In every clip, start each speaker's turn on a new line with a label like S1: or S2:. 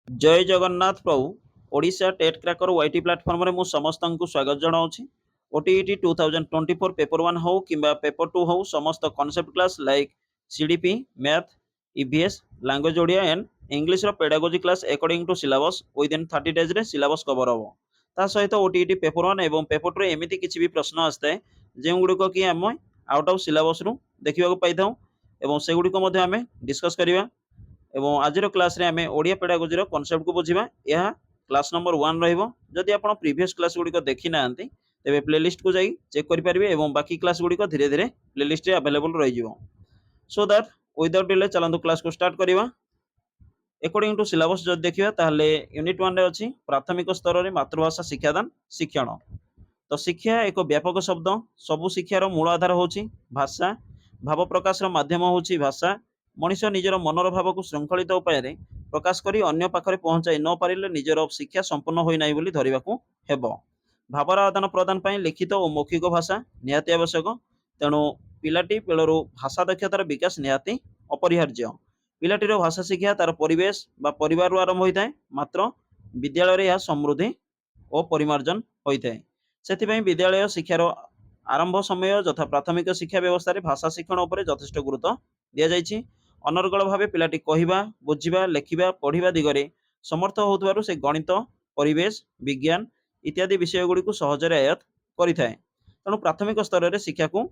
S1: जय जगन्नाथ प्रभु। Odisha TET cracker YT platform रे मु समस्त को स्वागत जनाऊँ। ओटीईटी 2024 पेपर 1 हो कि पेपर 2 हो समस्त concept class like CDP math EVS language Odia and English रो pedagogy class according to syllabus with in 30 days रे सिलेबस कवर हो ता सहित ओटीईटी पेपर 1 एवं पेपर 2 रे एमिति किछि भी प्रश्न आस्ते जे गुडी को कि हम आउट ऑफ सिलेबस रु देखिबा को पाइथाउ एवं से गुडी को मध्ये हमें डिस्कस करिवा एवं आज क्लास रे आमे ओडिया पेडागोजी रो कांसेप्ट को बुझिबा। यह क्लास नंबर 1 रहिबो। जदि आपण प्रीवियस क्लास गुडी को देखि नांती तेबे प्लेलिस्ट को जाई चेक करि परिबे एवं बाकी क्लास गुडी को धीरे धीरे प्लेलिस्ट रे अवेलेबल रहि जिवो। सो दैट विदाउट डिले चलंतु क्लास को स्टार्ट करिवा। अकॉर्डिंग टू सिलेबस जदि देखिबा ताहले यूनिट 1 रे अछि प्राथमिक स्तर रे मातृभाषा शिक्षादान शिक्षण। तो शिक्षा एक व्यापक शब्द। सबु शिक्षार मूल आधार होछि भाषा। भाव प्रकाश रो माध्यम होछि भाषा। मनीष निजर मनर भाव को श्रृंखलित उपाय प्रकाश करी अन्य पाखरे पहुंचाई न पारिले निजर शिक्षा संपूर्ण होई नाही बोली धरिबाकू हेबो। भावर आदान प्रदान पई लिखित और मौखिक भाषा निहाती आवश्यक। तेणु पिलाटी पेलरू भाषा दक्षतार विकास निहाती अपरिहार्य। पिलाटीर भाषा शिक्षा तार परिवेश बा परिवार आरंभ होता है। मात्र विद्यालय यह समृद्धि और परिमार्जन होता है। से विद्यालय शिक्षार आरंभ समय यथा प्राथमिक शिक्षा व्यवस्था रे भाषा शिक्षण उपर यथेष्ट गुरुत्व दि जाइछि। अनर्गल भाव पिलाटी कहिबा बुझिबा लेखिबा पढ़िबा दिगरे समर्थ होउथबारु से गणित परिवेश विज्ञान इत्यादि विषय गुडी को सहजरे आयत्त करिथाए। तेणु प्राथमिक स्तर रे शिक्षा को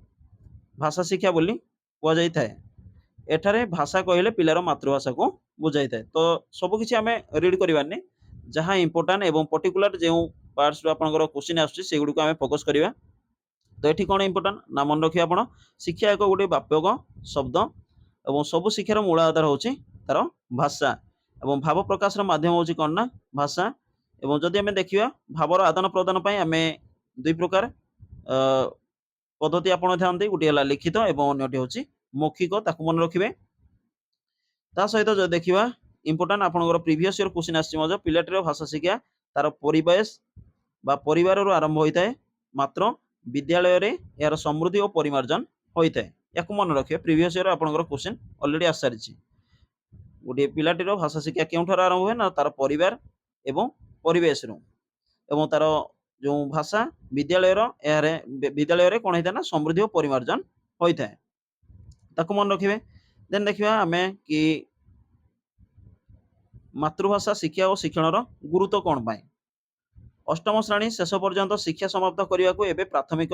S1: भाषा शिक्षा बोली कुआ जाई थाए। एठारे भाषा कहले पिलार मातृभाषा को बुझाई थाए। तो सब किछि हमें रीड करिवानी जहां इंपोर्टेंट एवं पर्टिकुलर जे पार्ट्स आपनकर क्वेश्चन आछी से गुडी को हमें फोकस करिवा। तो एठी कोन इंपोर्टेंट ना मन रखिया आपण शिक्षा एक गोटे व्यापक शब्द एवं सबु शिक्षार मूल आधार होछि तार भाषा एवं भाव प्रकाश माध्यम होछि कोन ना भाषा। एवं जदि हमें देखिबा भावर आदान प्रदान पई हमें दुई प्रकार पद्धति आपण थांती। गोटे हला लिखित एवं अन्यटी होछि मौखिक ताकू मन रखिबे। ता सहित जदि देखिबा इंपोर्टेंट आपनकर प्रीवियस ईयर क्वेश्चन आछि मज पिलाटीर भाषा शिक्षा तार परिवेश बा परिवार रो आरंभ होइताय। मात्र विद्यालय रे यार समृद्धि और परिमार्जन होइताय। याकू मन रखिए प्रीवियस ईयर आपनकर क्वेश्चन ऑलरेडी आसारिछि। गोटे पिलाटीर भाषा शिक्षा केउठार आरंभ होय ना तार परिवार एवं परिवेश रो एवं तार जो भाषा विद्यालय रो यारे विद्यालय रे कोन होइता ना समृद्धि और परिमार्जन होइताय ताकू मन रखिबे। देन देखिबा हमें कि मातृभाषा शिक्षा और शिक्षणर गुरुत्व कोन पाए। अष्टम श्रेणी शेष पर्यंत शिक्षा समाप्त करने को एवं प्राथमिक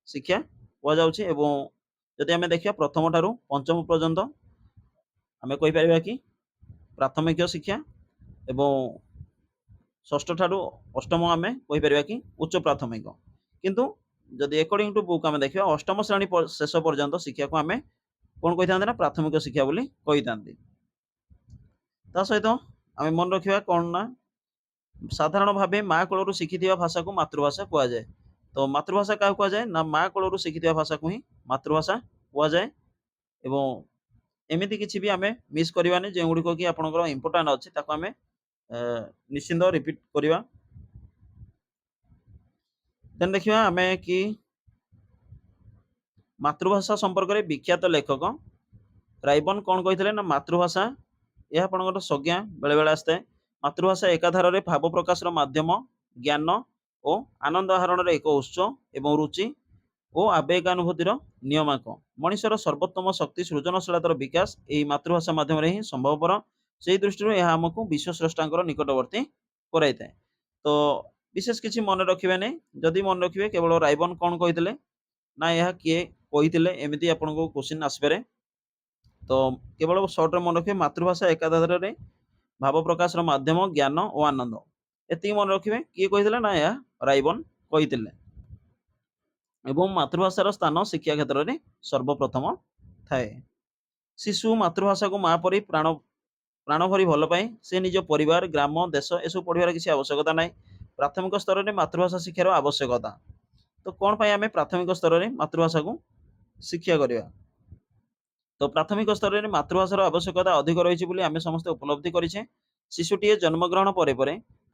S1: शिक्षा कहुच्छे। एवं जदि आम देखिए प्रथम ठारू पंचम पर्यंत आम कहीपर कि प्राथमिक शिक्षा एवं षष्ठ ठारू अष्टम आम कहीपर कि उच्च प्राथमिक। किंतु जदि अकॉर्डिंग टू बुक आम देखिए अष्टम श्रेणी शेष पर्यंत शिक्षा को आम कौन कही था प्राथमिक शिक्षा बोली कही था। ता सहित आम मन रखा कौन ना साधारण भाव माँ कोलू शिखि भाषा को मातृभाषा कहुए। तो मातृभाषा क्या कहुए ना माँ कोलू शिखि भाषा को ही मातृभाषा कहुए। एवं एमती किसी भी आम मिस करवानी जो गुड़िक कि आपंकर इंपोर्टाट अच्छे आम निश्चिंत रिपीट करवा। देन देखिए आम कि मातृभाषा संपर्क में विख्यात लेखक राइबन कौन कही ना मातृभाषा यह आपंकर संज्ञा बेले बेले आसता है। मातृभाषा एकाधार में भाव प्रकाश माध्यम ज्ञान और आनंद आहरण एक उत्स एवं रुचि और आवेगानुभूतिर नियमक मनिषर सर्वोत्तम शक्ति सृजनशीलतार विकास यही मातृभाषा माध्यम ही संभवपर। से दृष्टि यह आमको विश्वस्रष्टा निकटवर्ती कराई थाए। तो विशेष किसी मन रखिए नहीं। जदि मन रखिए केवल राइबन कौन कही ना यह किए कही एमती आपन को क्वेश्चन आसपे। तो केवल सर्ट मन रखिए मातृभाषा एकाधार में भाव प्रकाश माध्यम ज्ञान और आनंद एति मन रखिए किए कही ना यह राइबन कही। एवं मातृभाषार स्थान शिक्षा क्षेत्र में सर्वप्रथम थाए। शिशु मातृभाषा को माँ परी प्राण प्राण भरी भल पाए। से निज परिवार ग्राम देश एसब पढ़ार किसी आवश्यकता ना। प्राथमिक स्तर में मातृभाषा शिक्षार आवश्यकता। तो कौन पाए आम प्राथमिक स्तर में मातृभाषा को शिक्षा करवा। तो प्राथमिक स्तर में मातृभाषार आवश्यकता अधिक रही आम समस्त उपलब्धि करें। शिशुटीए जन्मग्रहण पर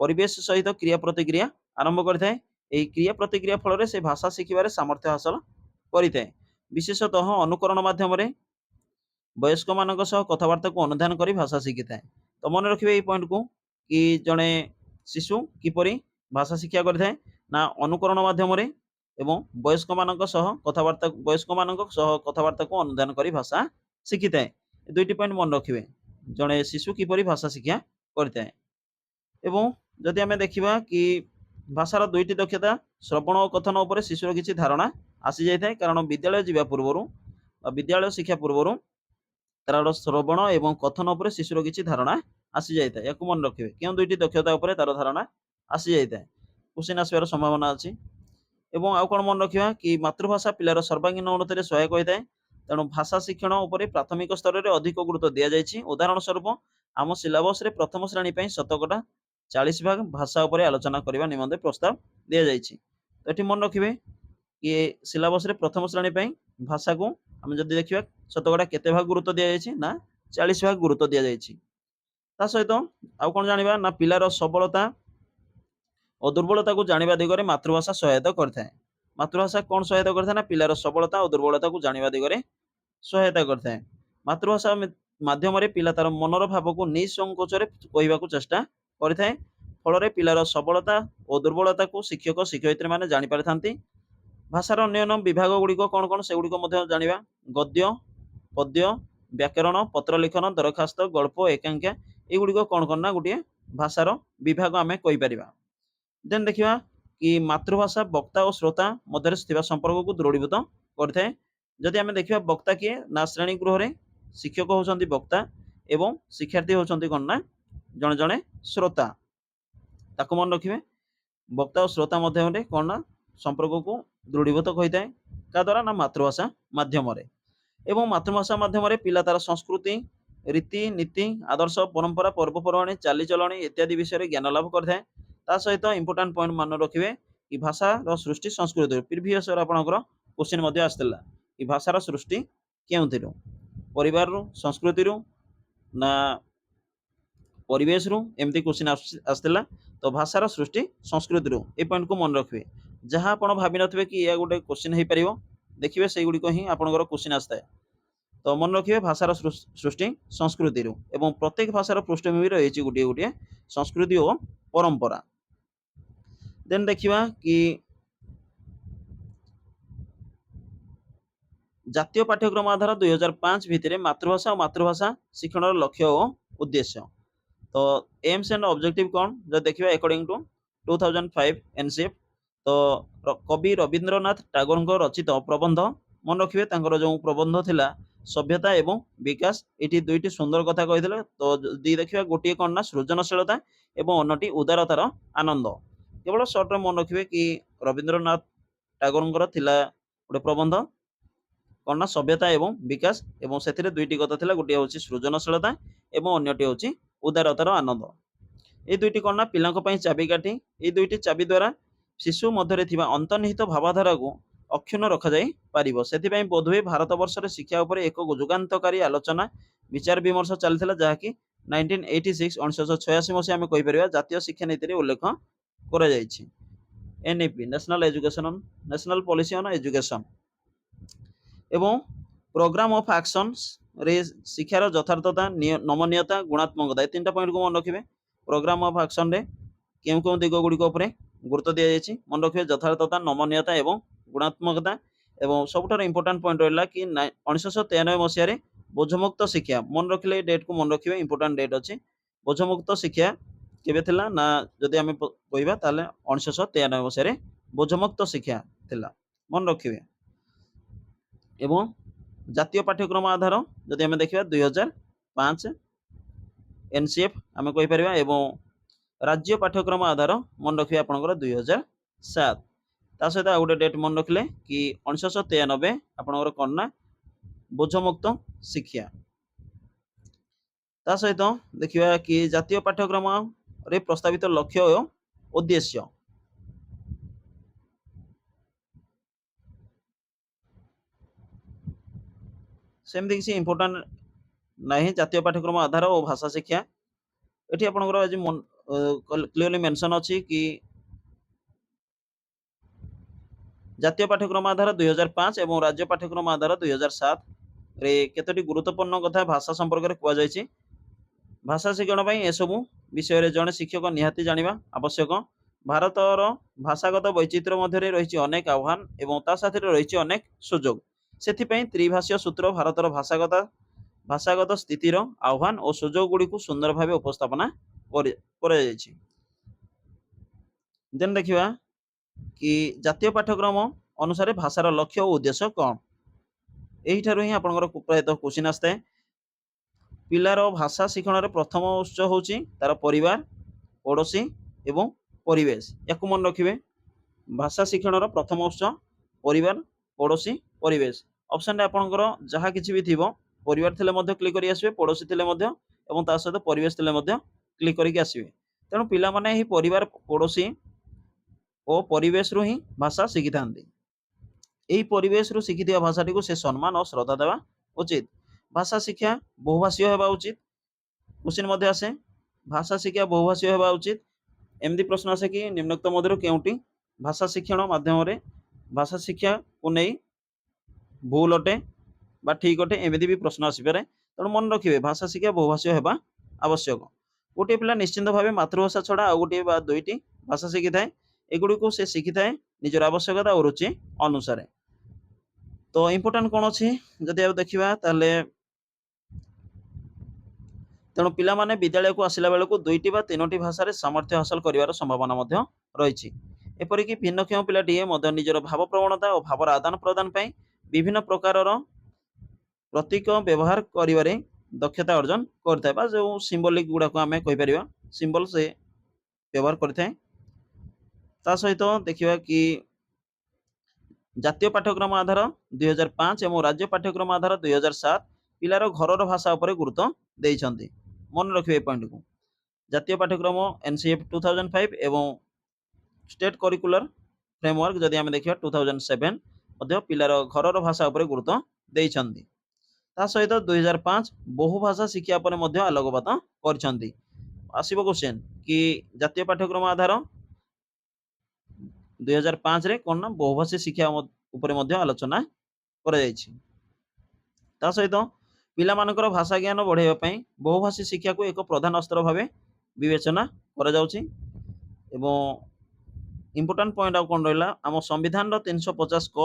S1: परिवेश सहित क्रिया प्रतिक्रिया आरंभ करें। यही क्रिया प्रतिक्रिया फल से भाषा शिखबार सामर्थ्य हासिल करें। विशेषतः अनुकरण माध्यम वयस्क मान कथबार्ता को अनुधान कर भाषा शिखी थाए। तो मन रखिए ये पॉइंट को कि जड़े शिशु किपरि भाषा शिक्षा करिथाए ना अनुकरण माध्यम एवं वयस्क मानक सह कथबार्ता को अनुधान करी भाषा शिखिथाए। ए दुईटी पॉइंट मन रखिबे। जड़े शिशु किपरि भाषा शिक्षा करिथाए। एवं जदि आमे देखिबा कि भाषार दुईटी दक्षता श्रवण और कथन उपरे शिशुर किछि धारणा आसी जाइथाए, कारण विद्यालय जिबा पूर्वरु विद्यालय शिक्षा पूर्वरु तार श्रवण एवं कथन उपरे शिशुर किछि धारणा आसी जाइथाए। याकु मन रखिबे केउ दुईटी दक्षता उपरे तार धारणा आसी जाइथाए। क्वेश्चन आसिबार संभावना अछि। एवं आउ कोन मन रखिबा कि मातृभाषा पिलार सर्वांगीन उन्नति रे सहायक होइथाए। तेणु भाषा शिक्षण उपरे प्राथमिक स्तर रे अधिक गुरुत्व दिया जायछि। उदाहरण स्वरूप आम सिलेबस रे प्रथम श्रेणी पई शतकड़ा 40 भाग भाषा उपरे आलोचना करबा निमंते प्रस्ताव दिया जायछि। तो एठी मन रखिबे कि सिलेबस रे प्रथम श्रेणी पई भाषा को हम जदि देखिबा शतकड़ा केते भाग गुरुत्व दिया जायछि ना 40 भाग गुरुत्व दिया जायछि। ता सहित आउ कोन जानिबा ना पिलार सबलता और दुर्बलता को जानिबा दिगरे मातृभाषा सहायता करथाए। मातृभाषा कोन सहायता करथाए ना पिलार सबलता और दुर्बलता को जानिबा दिगरे सहायता करथाए। मातृभाषा माध्यम रे पिला तार मनर भाव को निसंकोच रे कहिबा को चेष्टा करिथाए। फल रे पिलार सबलता और दुर्बलता को शिक्षक शिक्षयित्री माने जानि पारिथांती। भाषार अन्य विभाग गुड़िक कौन कौन से गुड़िक मध्य जानिबा। गद्य, पद्य, व्याकरण, पत्र लिखन, दरखास्त, गल्प, एकांकिका ए गुड़िक कौन कौन ना गोटे भाषार विभाग आमे कहि परिबा। देन देखिबा कि मातृभाषा वक्ता और श्रोता मध्य थिबा संपर्क को दृढ़ीभूत करथाए। जदि आमे देखिबा वक्ता किए ना श्रेणी गृह रे शिक्षक होउछंती वक्ता एवं शिक्षार्थी होउछंती कोन ना जणे जणे श्रोता। ताको मन रखिबे वक्ता और श्रोता मध्य रे कोन ना संपर्क को दृढ़ीभूत कहिथाए। का द्वारा ना मातृभाषा माध्यम रे। एवं मातृभाषा माध्यम रे पिला तार संस्कृति, रीति नीति, आदर्श, परंपरा, पर्वपर्वाणी, चालीचलणी इत्यादि विषय रे ज्ञान लाभ करथाए। ता सहित इंपोर्टेंट पॉइंट मान रखिबे कि भाषार सृष्टि संस्कृति प्रीवियस ईयर आपनकर क्वेश्चन मध्ये आस्थिला कि भाषार सृष्टि केउथिरु परिवार रु, संस्कृति रु ना परिवेश रु एमती क्वेश्चन आस्थिला। तो भाषार सृष्टि संस्कृति रु ए पॉइंट को मन रखिबे। जहां आपण भाबि नथिबे कि या गुटे क्वेश्चन हे परिबो देखिबे सेही गुडी को ही आपनकर क्वेश्चन आस्ताय। तो मन रखिबे भाषार सृष्टि संस्कृति रु एवं प्रत्येक भाषार पृष्ठभूमि रहिछि गुटिए गुटिए संस्कृति और परंपरा। देन देखिबा कि जातीय पाठ्यक्रम आधार 2005 भितरे मातृभाषा और मातृभाषा शिक्षण लक्ष्य और उद्देश्य। तो एम्स एंड ऑब्जेक्टिव कौन जो देखिबा अकॉर्डिंग टू 2005 एनसीएफ। तो कवि रविंद्रनाथ टागोर रचित प्रबंध मन रखिबे तांकर जो प्रबंध थिला सभ्यता एवं विकास एटी दुईटी सुंदर कथा कहिथिले। तो दी देखिबा गोटिए कोन ना सृजनशीलता एवं अन्यटी उदारतार आनंद। केवल शॉर्ट रे मन रखिबे कि रविंद्रनाथ टागोर थिला गोटे प्रबंध कोन ना सभ्यता एवं विकास एवं सेथिरे दुईटी कथा थिला गोटिए होची सृजनशीलता एवं अन्यटी होची उदारतार आनंद। ए दुईटी कोन ना पिलांक पई चाबिकाठी। ए दुईटी चाबी द्वारा शिशु मध्यरे थिबा अंतर्निहित भावधारा को अक्षुण्ण रखा जाई पारिबो। सेथिपई बोधवे भारत वर्ष रे शिक्षा उपरे एक जुगान्तकारी आलोचना विचार विमर्श चलथिला जहाकी 1986 1986 मसिया आमे कहि परिबा जातीय शिक्षा नीति रे उल्लेख करा जायछि। NEP national policy on education एवं प्रोग्राम ऑफ एक्शंस रे शिक्षार यथार्थता नमनीयता गुणात्मकता ए तीनटा पॉइंट को मन रखिबे। प्रोग्राम ऑफ एक्शन रे केउ केउ दिग गुडी को उपरे गुरुत्व दिया जायछि मन रखिबे यथार्थता नमनीयता एवं गुणात्मकता। एवं सबठार इंपोर्टेंट पॉइंट रहला कि 1993 मसिया रे बोझमुक्त शिक्षा मन रखिले डेट को मन रखिबे इंपोर्टेंट डेट अछि। बोझमुक्त शिक्षा केबे थिला ना जदि आमे कहिबा ताले 1993 मसिया रे बोझमुक्त शिक्षा थिला मन रखिबे। एवं जातीय पाठ्यक्रम आधार जदि आमे देखिबा 2005 एनसीएफ आमे कहि परिबा। एवं राज्य पाठ्यक्रम आधार मन रखिबे आपनकर 2007। ता सहित आ गोटे डेट मन रखिले कि 1993 आपनकर कोन ना बोझमुक्त शिक्षा। ता सहित देखिबा कि जातीय पाठ्यक्रम रे प्रस्तावित लक्ष्य और उद्देश्य। सेमती किसी इंपोर्टेंट नहीं जातीय पाठ्यक्रम आधार और भाषा शिक्षा। एठी आपनकर आज क्लियरली मेंशन अछि कि जातीय पाठ्यक्रम आधार 2005 एवं राज्य पाठ्यक्रम आधार 2007 रे केतोटी गुरुत्वपूर्ण कथा भाषा संपर्क रे कुआ जायछि। ଭାଷା ଶିକ୍ଷଣ ପାଇଁ ଏସବୁ ବିଷୟରେ ଜଣେ ଶିକ୍ଷକ ନିହାତି ଜାଣିବା ଆବଶ୍ୟକ। ଭାରତର ଭାଷାଗତ ବୈଚିତ୍ର୍ୟ ମଧ୍ୟରେ ରହିଛି ଅନେକ ଆହ୍ୱାନ ଏବଂ ତା ସାଥିରେ ରହିଛି ଅନେକ ସୁଯୋଗ। ସେଥିପାଇଁ ତ୍ରିଭାଷୀୟ ସୂତ୍ର ଭାରତର ଭାଷାଗତ ସ୍ଥିତିର ଆହ୍ୱାନ ଓ ସୁଯୋଗ ଗୁଡ଼ିକୁ ସୁନ୍ଦର ଭାବେ ଉପସ୍ଥାପନା କରାଯାଇଛି। ଦେନ୍ ଦେଖିବା କି ଜାତୀୟ ପାଠ୍ୟକ୍ରମ ଅନୁସାରେ ଭାଷାର ଲକ୍ଷ୍ୟ ଓ ଉଦ୍ଦେଶ୍ୟ କ'ଣ? ଏହିଠାରୁ ହିଁ ଆପଣଙ୍କର ପ୍ରାୟତଃ କ୍ୱେଶ୍ଚିନ୍ ଆସିଥାଏ। ପିଲାର ଭାଷା ଶିକ୍ଷଣରେ ପ୍ରଥମ ଉତ୍ସ ହେଉଛି ତାର ପରିବାର, ପଡ଼ୋଶୀ ଏବଂ ପରିବେଶ। ୟାକୁ ମନେ ରଖିବେ। ଭାଷା ଶିକ୍ଷଣର ପ୍ରଥମ ଉତ୍ସ ପରିବାର, ପଡ଼ୋଶୀ, ପରିବେଶ। ଅପସନ୍ରେ ଆପଣଙ୍କର ଯାହା କିଛି ବି ଥିବ, ପରିବାର ଥିଲେ ମଧ୍ୟ କ୍ଲିକ୍ କରି ଆସିବେ, ପଡ଼ୋଶୀ ଥିଲେ ମଧ୍ୟ ଏବଂ ତା ସହିତ ପରିବେଶ ଥିଲେ ମଧ୍ୟ କ୍ଲିକ୍ କରିକି ଆସିବେ। ତେଣୁ ପିଲାମାନେ ଏହି ପରିବାର, ପଡ଼ୋଶୀ ଓ ପରିବେଶରୁ ହିଁ ଭାଷା ଶିଖିଥାନ୍ତି। ଏହି ପରିବେଶରୁ ଶିଖିଥିବା ଭାଷାଟିକୁ ସେ ସମ୍ମାନ ଓ ଶ୍ରଦ୍ଧା ଦେବା ଉଚିତ। ଭାଷା ଶିକ୍ଷା ବହୁଭାଷୀୟ ହେବା ଉଚିତ। କ୍ୱେଶ୍ଚିନ୍ ମଧ୍ୟ ଆସେ ଭାଷା ଶିକ୍ଷା ବହୁଭାଷୀୟ ହେବା ଉଚିତ। ଏମିତି ପ୍ରଶ୍ନ ଆସେ କି ନିମ୍ନୋକ୍ତ ମଧ୍ୟରୁ କେଉଁଟି ଭାଷା ଶିକ୍ଷଣ ମାଧ୍ୟମରେ ଭାଷା ଶିକ୍ଷାକୁ ନେଇ ଭୁଲ ଅଟେ ବା ଠିକ୍ ଅଟେ, ଏମିତି ବି ପ୍ରଶ୍ନ ଆସିପାରେ। ତେଣୁ ମନେ ରଖିବେ ଭାଷା ଶିକ୍ଷା ବହୁଭାଷୀୟ ହେବା ଆବଶ୍ୟକ। ଗୋଟିଏ ପିଲା ନିଶ୍ଚିନ୍ତ ଭାବେ ମାତୃଭାଷା ଛଡ଼ା ଆଉ ଗୋଟିଏ ବା ଦୁଇଟି ଭାଷା ଶିଖିଥାଏ। ଏଗୁଡ଼ିକୁ ସେ ଶିଖିଥାଏ ନିଜର ଆବଶ୍ୟକତା ଓ ରୁଚି ଅନୁସାରେ। ତ ଇମ୍ପୋର୍ଟାଣ୍ଟ କ'ଣ ଅଛି ଯଦି ଆଉ ଦେଖିବା ତାହେଲେ, ତେଣୁ ପିଲାମାନେ ବିଦ୍ୟାଳୟକୁ ଆସିଲା ବେଳକୁ 2ଟି ବା 3ଟି ଭାଷାରେ ସାମର୍ଥ୍ୟ ହାସଲ କରିବାର ସମ୍ଭାବନା ମଧ୍ୟ ରହିଛି। ଏପରିକି ଭିନ୍ନକ୍ଷମ ପିଲାଟିଏ ମଧ୍ୟ ନିଜର ଭାବ ପ୍ରବଣତା ଓ ଭାବର ଆଦାନ ପ୍ରଦାନ ପାଇଁ ବିଭିନ୍ନ ପ୍ରକାରର ପ୍ରତୀକ ବ୍ୟବହାର କରିବାରେ ଦକ୍ଷତା ଅର୍ଜନ କରିଥାଏ ବା ଯେଉଁ ସିମ୍ବଲିକ ଗୁଡ଼ାକୁ ଆମେ କହିପାରିବା ସିମ୍ବଲ ସେ ବ୍ୟବହାର କରିଥାଏ। ତା ସହିତ ଦେଖିବା କି ଜାତୀୟ ପାଠ୍ୟକ୍ରମ ଆଧାର 2005 ଏବଂ ରାଜ୍ୟ ପାଠ୍ୟକ୍ରମ ଆଧାର 2007 ପିଲାର ଘରର ଭାଷା ଉପରେ ଗୁରୁତ୍ୱ ଦେଇଛନ୍ତି। ମନେ ରଖିବେ ଏ ପଏଣ୍ଟକୁ। ଜାତୀୟ ପାଠ୍ୟକ୍ରମ NCF 2005 ଏବଂ ଷ୍ଟେଟ୍ କରିକୁଲାର ଫ୍ରେମୱାର୍କ ଯଦି ଆମେ ଦେଖିବା 2007 ମଧ୍ୟ ପିଲାର ଘରର ଭାଷା ଉପରେ ଗୁରୁତ୍ୱ ଦେଇଛନ୍ତି। ତା ସହିତ 2005 ବହୁ ଭାଷା ଶିକ୍ଷା ଉପରେ ମଧ୍ୟ ଆଲୋକପାତ କରିଛନ୍ତି। ଆସିବ କ୍ୱେଶ୍ଚିନ୍ କି ଜାତୀୟ ପାଠ୍ୟକ୍ରମ ଆଧାର 2005ରେ କ'ଣ ନା ବହୁଭାଷୀ ଶିକ୍ଷା ଉପରେ ମଧ୍ୟ ଆଲୋଚନା କରାଯାଇଛି। ତା ସହିତ ପିଲାମାନଙ୍କର ଭାଷା ଜ୍ଞାନ ବଢ଼ାଇବା ପାଇଁ ବହୁଭାଷୀ ଶିକ୍ଷାକୁ ଏକ ପ୍ରଧାନ ଅସ୍ତ୍ର ଭାବେ ବିବେଚନା କରାଯାଉଛି। ଏବଂ ଇମ୍ପୋର୍ଟାଣ୍ଟ ପଏଣ୍ଟ ଆଉ କ'ଣ ରହିଲା, ଆମ ସମ୍ବିଧାନର 350 କ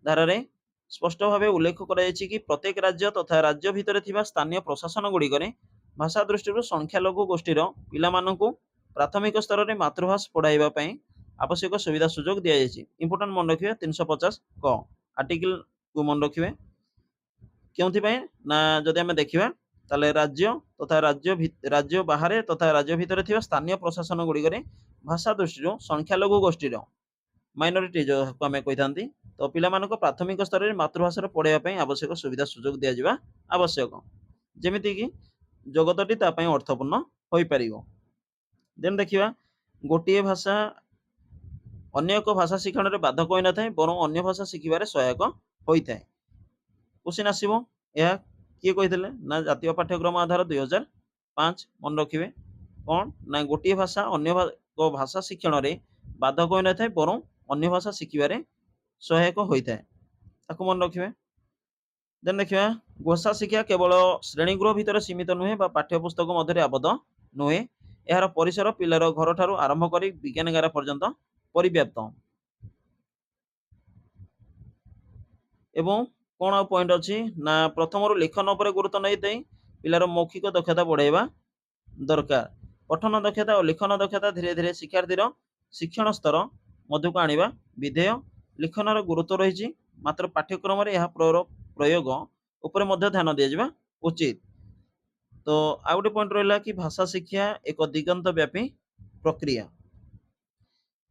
S1: ଧାରାରେ ସ୍ପଷ୍ଟ ଭାବେ ଉଲ୍ଲେଖ କରାଯାଇଛି କି ପ୍ରତ୍ୟେକ ରାଜ୍ୟ ତଥା ରାଜ୍ୟ ଭିତରେ ଥିବା ସ୍ଥାନୀୟ ପ୍ରଶାସନ ଗୁଡ଼ିକରେ ଭାଷା ଦୃଷ୍ଟିରୁ ସଂଖ୍ୟାଲଘୁ ଗୋଷ୍ଠୀର ପିଲାମାନଙ୍କୁ ପ୍ରାଥମିକ ସ୍ତରରେ ମାତୃଭାଷା ପଢ଼ାଇବା ପାଇଁ ଆବଶ୍ୟକ ସୁବିଧା ସୁଯୋଗ ଦିଆଯାଇଛି। ଇମ୍ପୋର୍ଟାଣ୍ଟ ମନେ ରଖିବେ 350 କ ଆର୍ଟିକଲକୁ ମନେ ରଖିବେ। କେଉଁଥିପାଇଁ ନା ଯଦି ଆମେ ଦେଖିବା ତାହେଲେ ରାଜ୍ୟ ବାହାରେ ତଥା ରାଜ୍ୟ ଭିତରେ ଥିବା ସ୍ଥାନୀୟ ପ୍ରଶାସନ ଗୁଡ଼ିକରେ ଭାଷା ଦୃଷ୍ଟିରୁ ସଂଖ୍ୟାଲଘୁ ଗୋଷ୍ଠୀର ମାଇନରିଟି ଯାହାକୁ ଆମେ କହିଥାନ୍ତି, ତ ପିଲାମାନଙ୍କ ପ୍ରାଥମିକ ସ୍ତରରେ ମାତୃଭାଷାରେ ପଢ଼ାଇବା ପାଇଁ ଆବଶ୍ୟକ ସୁବିଧା ସୁଯୋଗ ଦିଆଯିବା ଆବଶ୍ୟକ, ଯେମିତିକି ଜଗତଟି ତା ପାଇଁ ଅର୍ଥପୂର୍ଣ୍ଣ ହୋଇପାରିବ। ଦେନ୍ ଦେଖିବା ଗୋଟିଏ ଭାଷା ଅନ୍ୟ ଏକ ଭାଷା ଶିକ୍ଷଣରେ ବାଧକ ହୋଇନଥାଏ, ବରଂ ଅନ୍ୟ ଭାଷା ଶିଖିବାରେ ସହାୟକ ହୋଇଥାଏ। କ୍ୱେଶ୍ଚିନ୍ ଆସିବ ଏହା କିଏ କହିଥିଲେ ନା ଜାତୀୟ ପାଠ୍ୟକ୍ରମ ଆଧାର 2005। ମନେ ରଖିବେ କ'ଣ ନା ଗୋଟିଏ ଭାଷା ଅନ୍ୟ ଏକ ଭାଷା ଶିକ୍ଷଣରେ ବାଧକ ହୋଇନଥାଏ, ବରଂ ଅନ୍ୟ ଭାଷା ଶିଖିବାରେ ସହାୟକ ହୋଇଥାଏ। ତାକୁ ମନେ ରଖିବେ। ଦେନ୍ ଦେଖିବା ଭାଷା ଶିକ୍ଷା କେବଳ ଶ୍ରେଣୀଗୃହ ଭିତରେ ସୀମିତ ନୁହେଁ ବା ପାଠ୍ୟପୁସ୍ତକ ମଧ୍ୟରେ ଆବଦ୍ଧ ନୁହେଁ। ଏହାର ପରିସର ପିଲାର ଘରଠାରୁ ଆରମ୍ଭ କରି ବିଜ୍ଞାନଗାର ପର୍ଯ୍ୟନ୍ତ ପରିବ୍ୟାପ୍ତ। ଏବଂ କ'ଣ ଆଉ ପଏଣ୍ଟ ଅଛି ନା ପ୍ରଥମରୁ ଲେଖନ ଉପରେ ଗୁରୁତ୍ୱ ନେଇଥାଏ ପିଲାର ମୌଖିକ ଦକ୍ଷତା ବଢ଼ାଇବା ଦରକାର। ପଠନ ଦକ୍ଷତା ଓ ଲେଖନ ଦକ୍ଷତା ଧୀରେ ଧୀରେ ଶିକ୍ଷାର୍ଥୀର ଶିକ୍ଷଣ ସ୍ତର ମଧ୍ୟକୁ ଆଣିବା ବିଧେୟ। ଲେଖନର ଗୁରୁତ୍ୱ ରହିଛି, ମାତ୍ର ପାଠ୍ୟକ୍ରମରେ ଏହା ପ୍ରୟୋଗ ଉପରେ ମଧ୍ୟ ଧ୍ୟାନ ଦିଆଯିବା ଉଚିତ। ତ ଆଉ ଗୋଟେ ପଏଣ୍ଟ ରହିଲା କି ଭାଷା ଶିକ୍ଷା ଏକ ଦିଗନ୍ତ ବ୍ୟାପୀ ପ୍ରକ୍ରିୟା।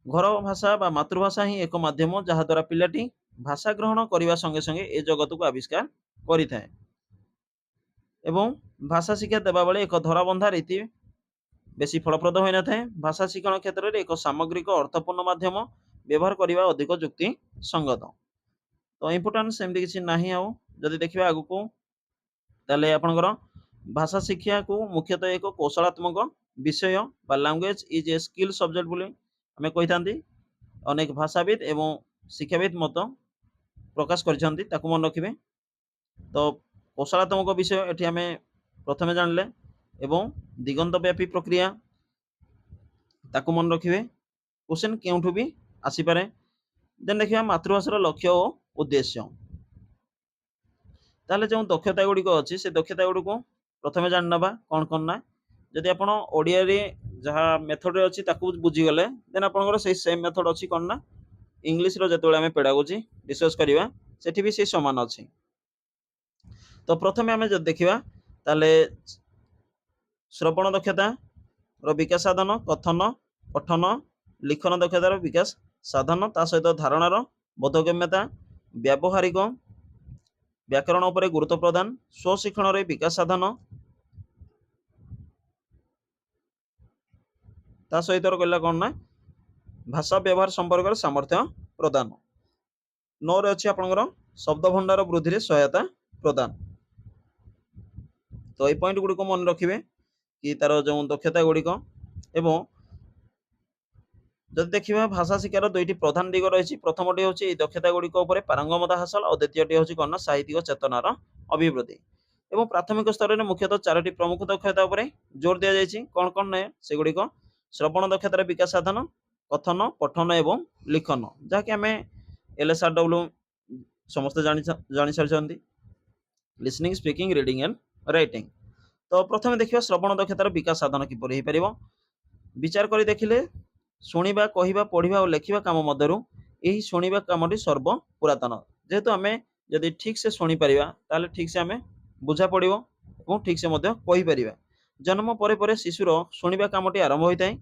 S1: ଘର ଭାଷା ବା ମାତୃଭାଷା ହିଁ ଏକ ମାଧ୍ୟମ ଯାହାଦ୍ୱାରା ପିଲାଟି ଭାଷା ଗ୍ରହଣ କରିବା ସଙ୍ଗେ ସଙ୍ଗେ ଏ ଜଗତକୁ ଆବିଷ୍କାର କରିଥାଏ। ଏବଂ ଭାଷା ଶିକ୍ଷା ଦେବା ବେଳେ ଏକ ଧରାବନ୍ଧା ରୀତି ବେଶୀ ଫଳପ୍ରଦ ହୋଇନଥାଏ। ଭାଷା ଶିକ୍ଷଣ କ୍ଷେତ୍ରରେ ଏକ ସାମଗ୍ରିକ ଅର୍ଥପୂର୍ଣ୍ଣ ମାଧ୍ୟମ ବ୍ୟବହାର କରିବା ଅଧିକ ଯୁକ୍ତି ସଙ୍ଗତ। ତ ଇମ୍ପୋର୍ଟାଣ୍ଟ ସେମିତି କିଛି ନାହିଁ। ଆଉ ଯଦି ଦେଖିବା ଆଗକୁ ତାହେଲେ ଆପଣଙ୍କର ଭାଷା ଶିକ୍ଷାକୁ ମୁଖ୍ୟତଃ ଏକ କୌଶଳାତ୍ମକ ବିଷୟ ବା language is a skill subject ବୋଲି ଆମେ କହିଥାନ୍ତି। ଅନେକ ଭାଷାବିତ୍ ଏବଂ ଶିକ୍ଷାବିତ୍ ମତ ପ୍ରକାଶ କରିଛନ୍ତି, ତାକୁ ମନେ ରଖିବେ। ତ କୌଶଳାତ୍ମକ ବିଷୟ ଏଠି ଆମେ ପ୍ରଥମେ ଜାଣିଲେ एवं दिगंतव्यापी प्रक्रिया ताकू मन रखिए। क्वेश्चन केउठू भी आसीपारे। देन देखिए मातृभाषार लक्ष्य और उद्देश्य। ताहले जो दक्षता गुड़िक अच्छी से दक्षता गुड़िक प्रथम जान ना कौन कौन ना जदि आप ओडिया रे जहाँ मेथड रे अच्छी ताकू बुझीगले देन आपंकर से सेम मेथड अच्छी कौन ना इंग्लीश रो जतबेले आमे पेडागोजी डिस्कस करिवा सेठी भी से समान अच्छी। तो प्रथमे आमे जब देखिबा ताले श्रवण दक्षता रो विकास साधन कथन पठन लिखन दक्षतार विकास साधन ता सहित धारणार बोधगम्यता व्यावहारिक व्याकरण उपरे गुरुत्व प्रदान स्वशिक्षण रे विकास साधन ता सहित कहला कौन ना भाषा व्यवहार संपर्क सामर्थ्य प्रदान। नौ रे अच्छी आपंकर शब्द भंडार वृद्धि रे सहायता प्रदान। तो ये पॉइंट गुड़िक मन रखिए कि तार जो दक्षता गुड़िक एवं जब देखिए भाषा शिक्षार दुईटी प्रधान दिग रही। प्रथमटी हूँ दक्षता गुड़िक पारंगमता हासिल और द्वितीयटी हूँ कौन साहित्यिक चेतनार अभिवृद्धि। एवं प्राथमिक स्तर में मुख्यतः चारोटी प्रमुख दक्षता जोर दि जाएगी कौन कौन ना सेगुड़िक श्रवण दक्षतार विकास साधन कथन पठन एवं लिखन जहाँकि आम LSRW समस्त जानी सारी listening speaking reading and writing. तो प्रथम देखिए श्रवण दक्षतार विकास साधन किपरि हो पारिबो। विचार करी देखिले शुणिबा कहिबा पढ़िबा और लेखिबा काम मध्यरु एही शुणिबा कामटी सर्व पुरातन। जेहेतु आमे जदि ठीक से शुणी परिबा ताले ठीक से आमे बुझा पड़िबो और ठीक से मध्य कहि परिबा। जन्म परे परे शिशुर शुणिबा कामटी आरंभ होइताय।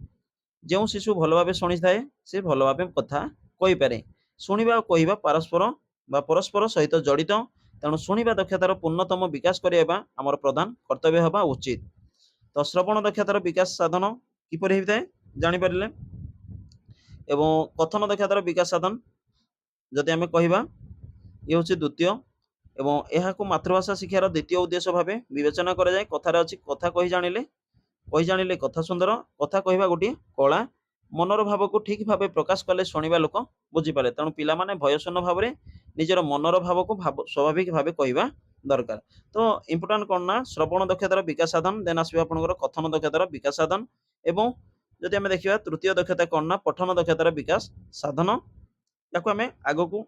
S1: जो शिशु भल भाबे शुणी थाए से भल भाबे कथा कहि पारे। शुणिबा और कहिबा परस्पर बा परस्पर सहित जड़ित तेणु शुणिबा दक्षतार पूर्णतम विकास करिबा आमर प्रधान कर्तव्य हेबा उचित। तो श्रवण दक्षतार विकास साधन किपरि होइताय जानि पारिले। एवं कथन दक्षतार विकास साधन जदि आमे कहिबा ये हूँ द्वितीय एवं यह मातृभाषा शिक्षार द्वितीय उद्देश्य भाव विवेचना करा जाए। कथार अच्छी कथा कही जानिले कथा सुंदर कथा कहवा गोटे कला मनर भाव को ठीक भाव प्रकाश कले शुणा लोक बुझीपारे। तेणु पिला माने भयशून्य भाव में निजर मनर भाव को स्वाभाविक भाव कहवा दरकार। तो इम्पोर्टाट कौन ना श्रवण दक्षतार विकास साधन देन आसवे आपनकर कथन दक्षतार विकास साधन एवं जदि आमे देखिबा तृतीय दक्षता कौन ना पठन दक्षतार विकास साधन याकू आमे आगो को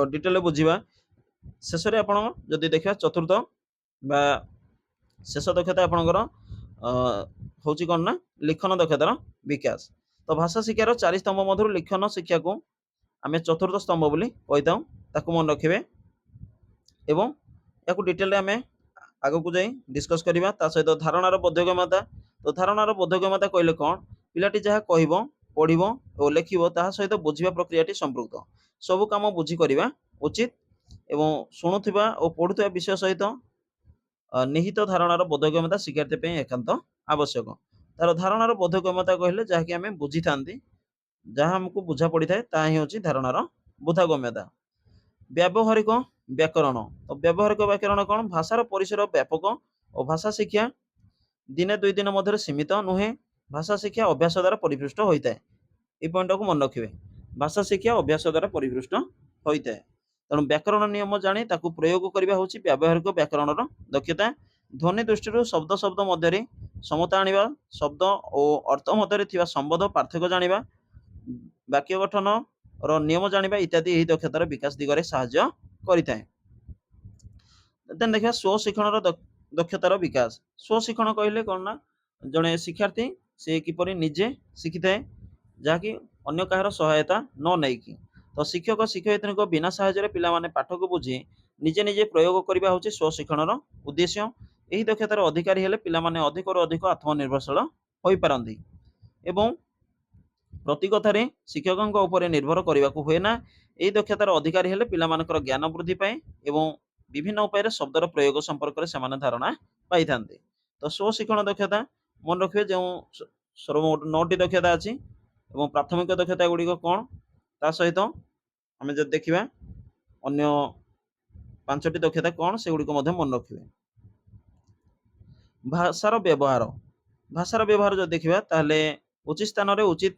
S1: डिटेल बुझीबा। शेष में आप जदि देखा चतुर्थ बा शेष दक्षता आपंकर हूँ कौन ना लिखन दक्षतार विकास। तो भाषा शिक्षार चारि स्तंभ मध्य लिखन शिक्षा को आम चतुर्थ स्तंभ बोली कही ताकू मन रखिए। एवं या डिटेल आम आग को जाई डिस्कस करवा ता सहित धारणार बोधगम्यता। तो धारणार बोधगम्यता कहले कौन पिलाटी जहाँ कह पढ़ और लेखिब ता सहित बुझा प्रक्रियाटी संपृक्त सबू कम बुझी करवा उचित। एवं शुणुवा और पढ़ुवा विषय सहित निहित धारणार बोधगम्यता शिक्षार्थी एकांत आवश्यक। तार धारणार बोधगम्यता कहले जहाँकि आम बुझी था जहाँ आमको बुझा पड़ी थाए ता ही हूँ धारणार बोधगम्यता। व्यावहारिक व्याकरण। तो व्यावहारिक व्याकरण कौन भाषार परिसर व्यापक और भाषा शिक्षा दिने दुई दिन मध्य सीमित नुहे। भाषा शिक्षा अभ्यास द्वारा परिपृष्ट होता है। ये पॉइंट को मन रखिए भाषा शिक्षा अभ्यास द्वारा परिपृष्ट होता है। तेणु व्याकरण नियम जानी ताकू प्रयोग करवा हूँ व्यावहारिक व्याकरण दक्षता। ध्वनि दृष्टि शब्द शब्द मध्य समता आनिबा शब्द और अर्थ मध्य संबंध पार्थक्य जानिबा वाक्य गठन रो नियम जानिबा इत्यादि यही दक्षतार विकास दिगरे साहाय्य करिथाए। देन देखा स्वशिक्षण दक्षतार विकास। स्वशिक्षण कहले कौन ना जड़े शिक्षार्थी से किपरि निजे शिखी थाए जहाँकि अन्य कहार सहायता न नहीं। तो शिक्षक शिक्षयित्री को बिना साहाय्य पिला माने पाठ को बुझी निजे निजे प्रयोग करवा हूँ स्वशिक्षण उद्देश्य। यही दक्षतार अधिकारी हेले पिला माने अधिक अधिक आत्मनिर्भरशील हो पारंती। एवं प्रति कथारे शिक्षक उपर निर्भर करने को हुए ना। यही दक्षतार अधिकारी हेले पिला मानकर ज्ञान वृद्धि पाए एवं विभिन्न उपाय शब्दर प्रयोग संपर्क में से धारणा पाई था। तो स्वशिक्षण दक्षता मन रखिए जो 9टी दक्षता अच्छी एवं प्राथमिक दक्षता गुड़िक कौन ता सहित आम जब देखा अन्य 5टी दक्षता कौन से गुड़िक मन रखिए। भाषार व्यवहार। भाषार व्यवहार जो देखा ताहले उचित स्थान में उचित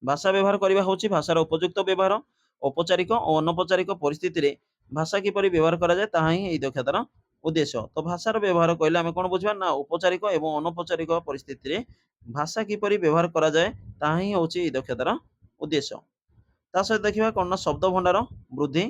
S1: भाषा व्यवहार करवा हूँ भाषार उपयुक्त व्यवहार। औपचारिक और अनौपचारिक परिस्थिति रे भाषा किपरि व्यवहार करा जाए ताहा ही एही दक्षतार उद्देश्य तो भाषार व्यवहार कहले आमे कोन बुझबा ना औपचारिक एवं अनौपचारिक परिस्थिति रे भाषा किपरि व्यवहार करा जाए ताहा ही होची ए दक्षतार उद्देश्य। ता सहित देखिबा कोन ना शब्द भंडार वृद्धि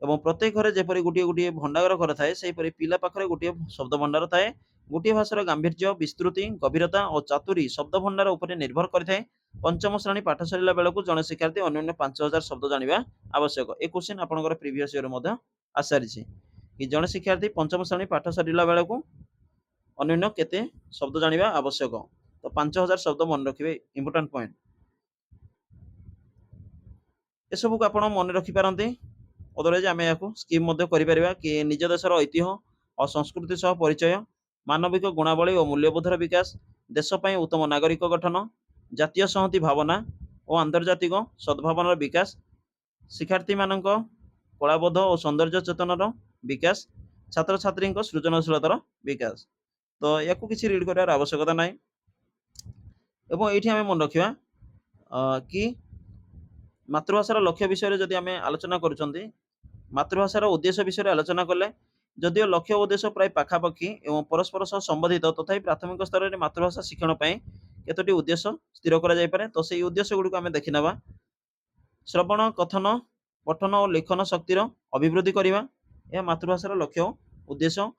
S1: एवं प्रत्येक घरे जेपरि गोटे गोटे भंडार घर थाए सेहीपरि पिला पाखरे गोटे शब्द भंडार थाए। गोटे भाषार गांभीर्य विस्तृति गभीरता और चातुरी शब्द भंडार उपरे निर्भर करिथाए। पंचम श्रेणी पाठ सरिला बेलकु जने शिक्षार्थी अन्योन्य 5000 शब्द जानिबा आवश्यक। ए क्वेश्चन आपनकर प्रीवियस ईयर मध्ये आसारिछि कि जने शिक्षार्थी पंचम श्रेणी पाठ सरिला बेलकु अन्योन्य केते शब्द जानिबा आवश्यक। तो 5000 शब्द मन रखिबे इंपोर्टेंट पॉइंट। ए सब को आपण मन रखि पारंती। अदरवाइज आमे याकू स्किप मध्ये करि परिबा कि निज देशर ऐतिह्य और संस्कृति सह परिचय, मानविक गुणावली और मूल्यबोधर विकास, देश पई उत्तम नागरिक गठन, जातीय संहति भावना और आंतर्जातिक सद्भावनार विकास, शिक्षार्थी मानक कलाबोध और सौंदर्य चेतनार विकास, छात्र छात्री सृजनशीलतार विकास। तो याकू किसी रीड करार आवश्यकता नाही। एवं एठी आमे मन रखिबा कि मातृभाषार लक्ष्य विषय जदि आमे आलोचना करूछंती, मातृभाषार उद्देश्य विषय आलोचना कले जदिओ लक्ष्य और उद्देश्य प्राय पाखापाखि एवं परस्पर सह संबंधित तथापि प्राथमिक स्तर में मातृभाषा शिक्षण पई केतोटी उद्देश्य स्थिर करा जाय पारे। तो सेही उद्देश्य गुडी को आमे देखि नबा। श्रवण कथन पठन और लेखन शक्तिर अभिवृद्धि करिबा या मातृभाषार लक्ष्य उद्देश्य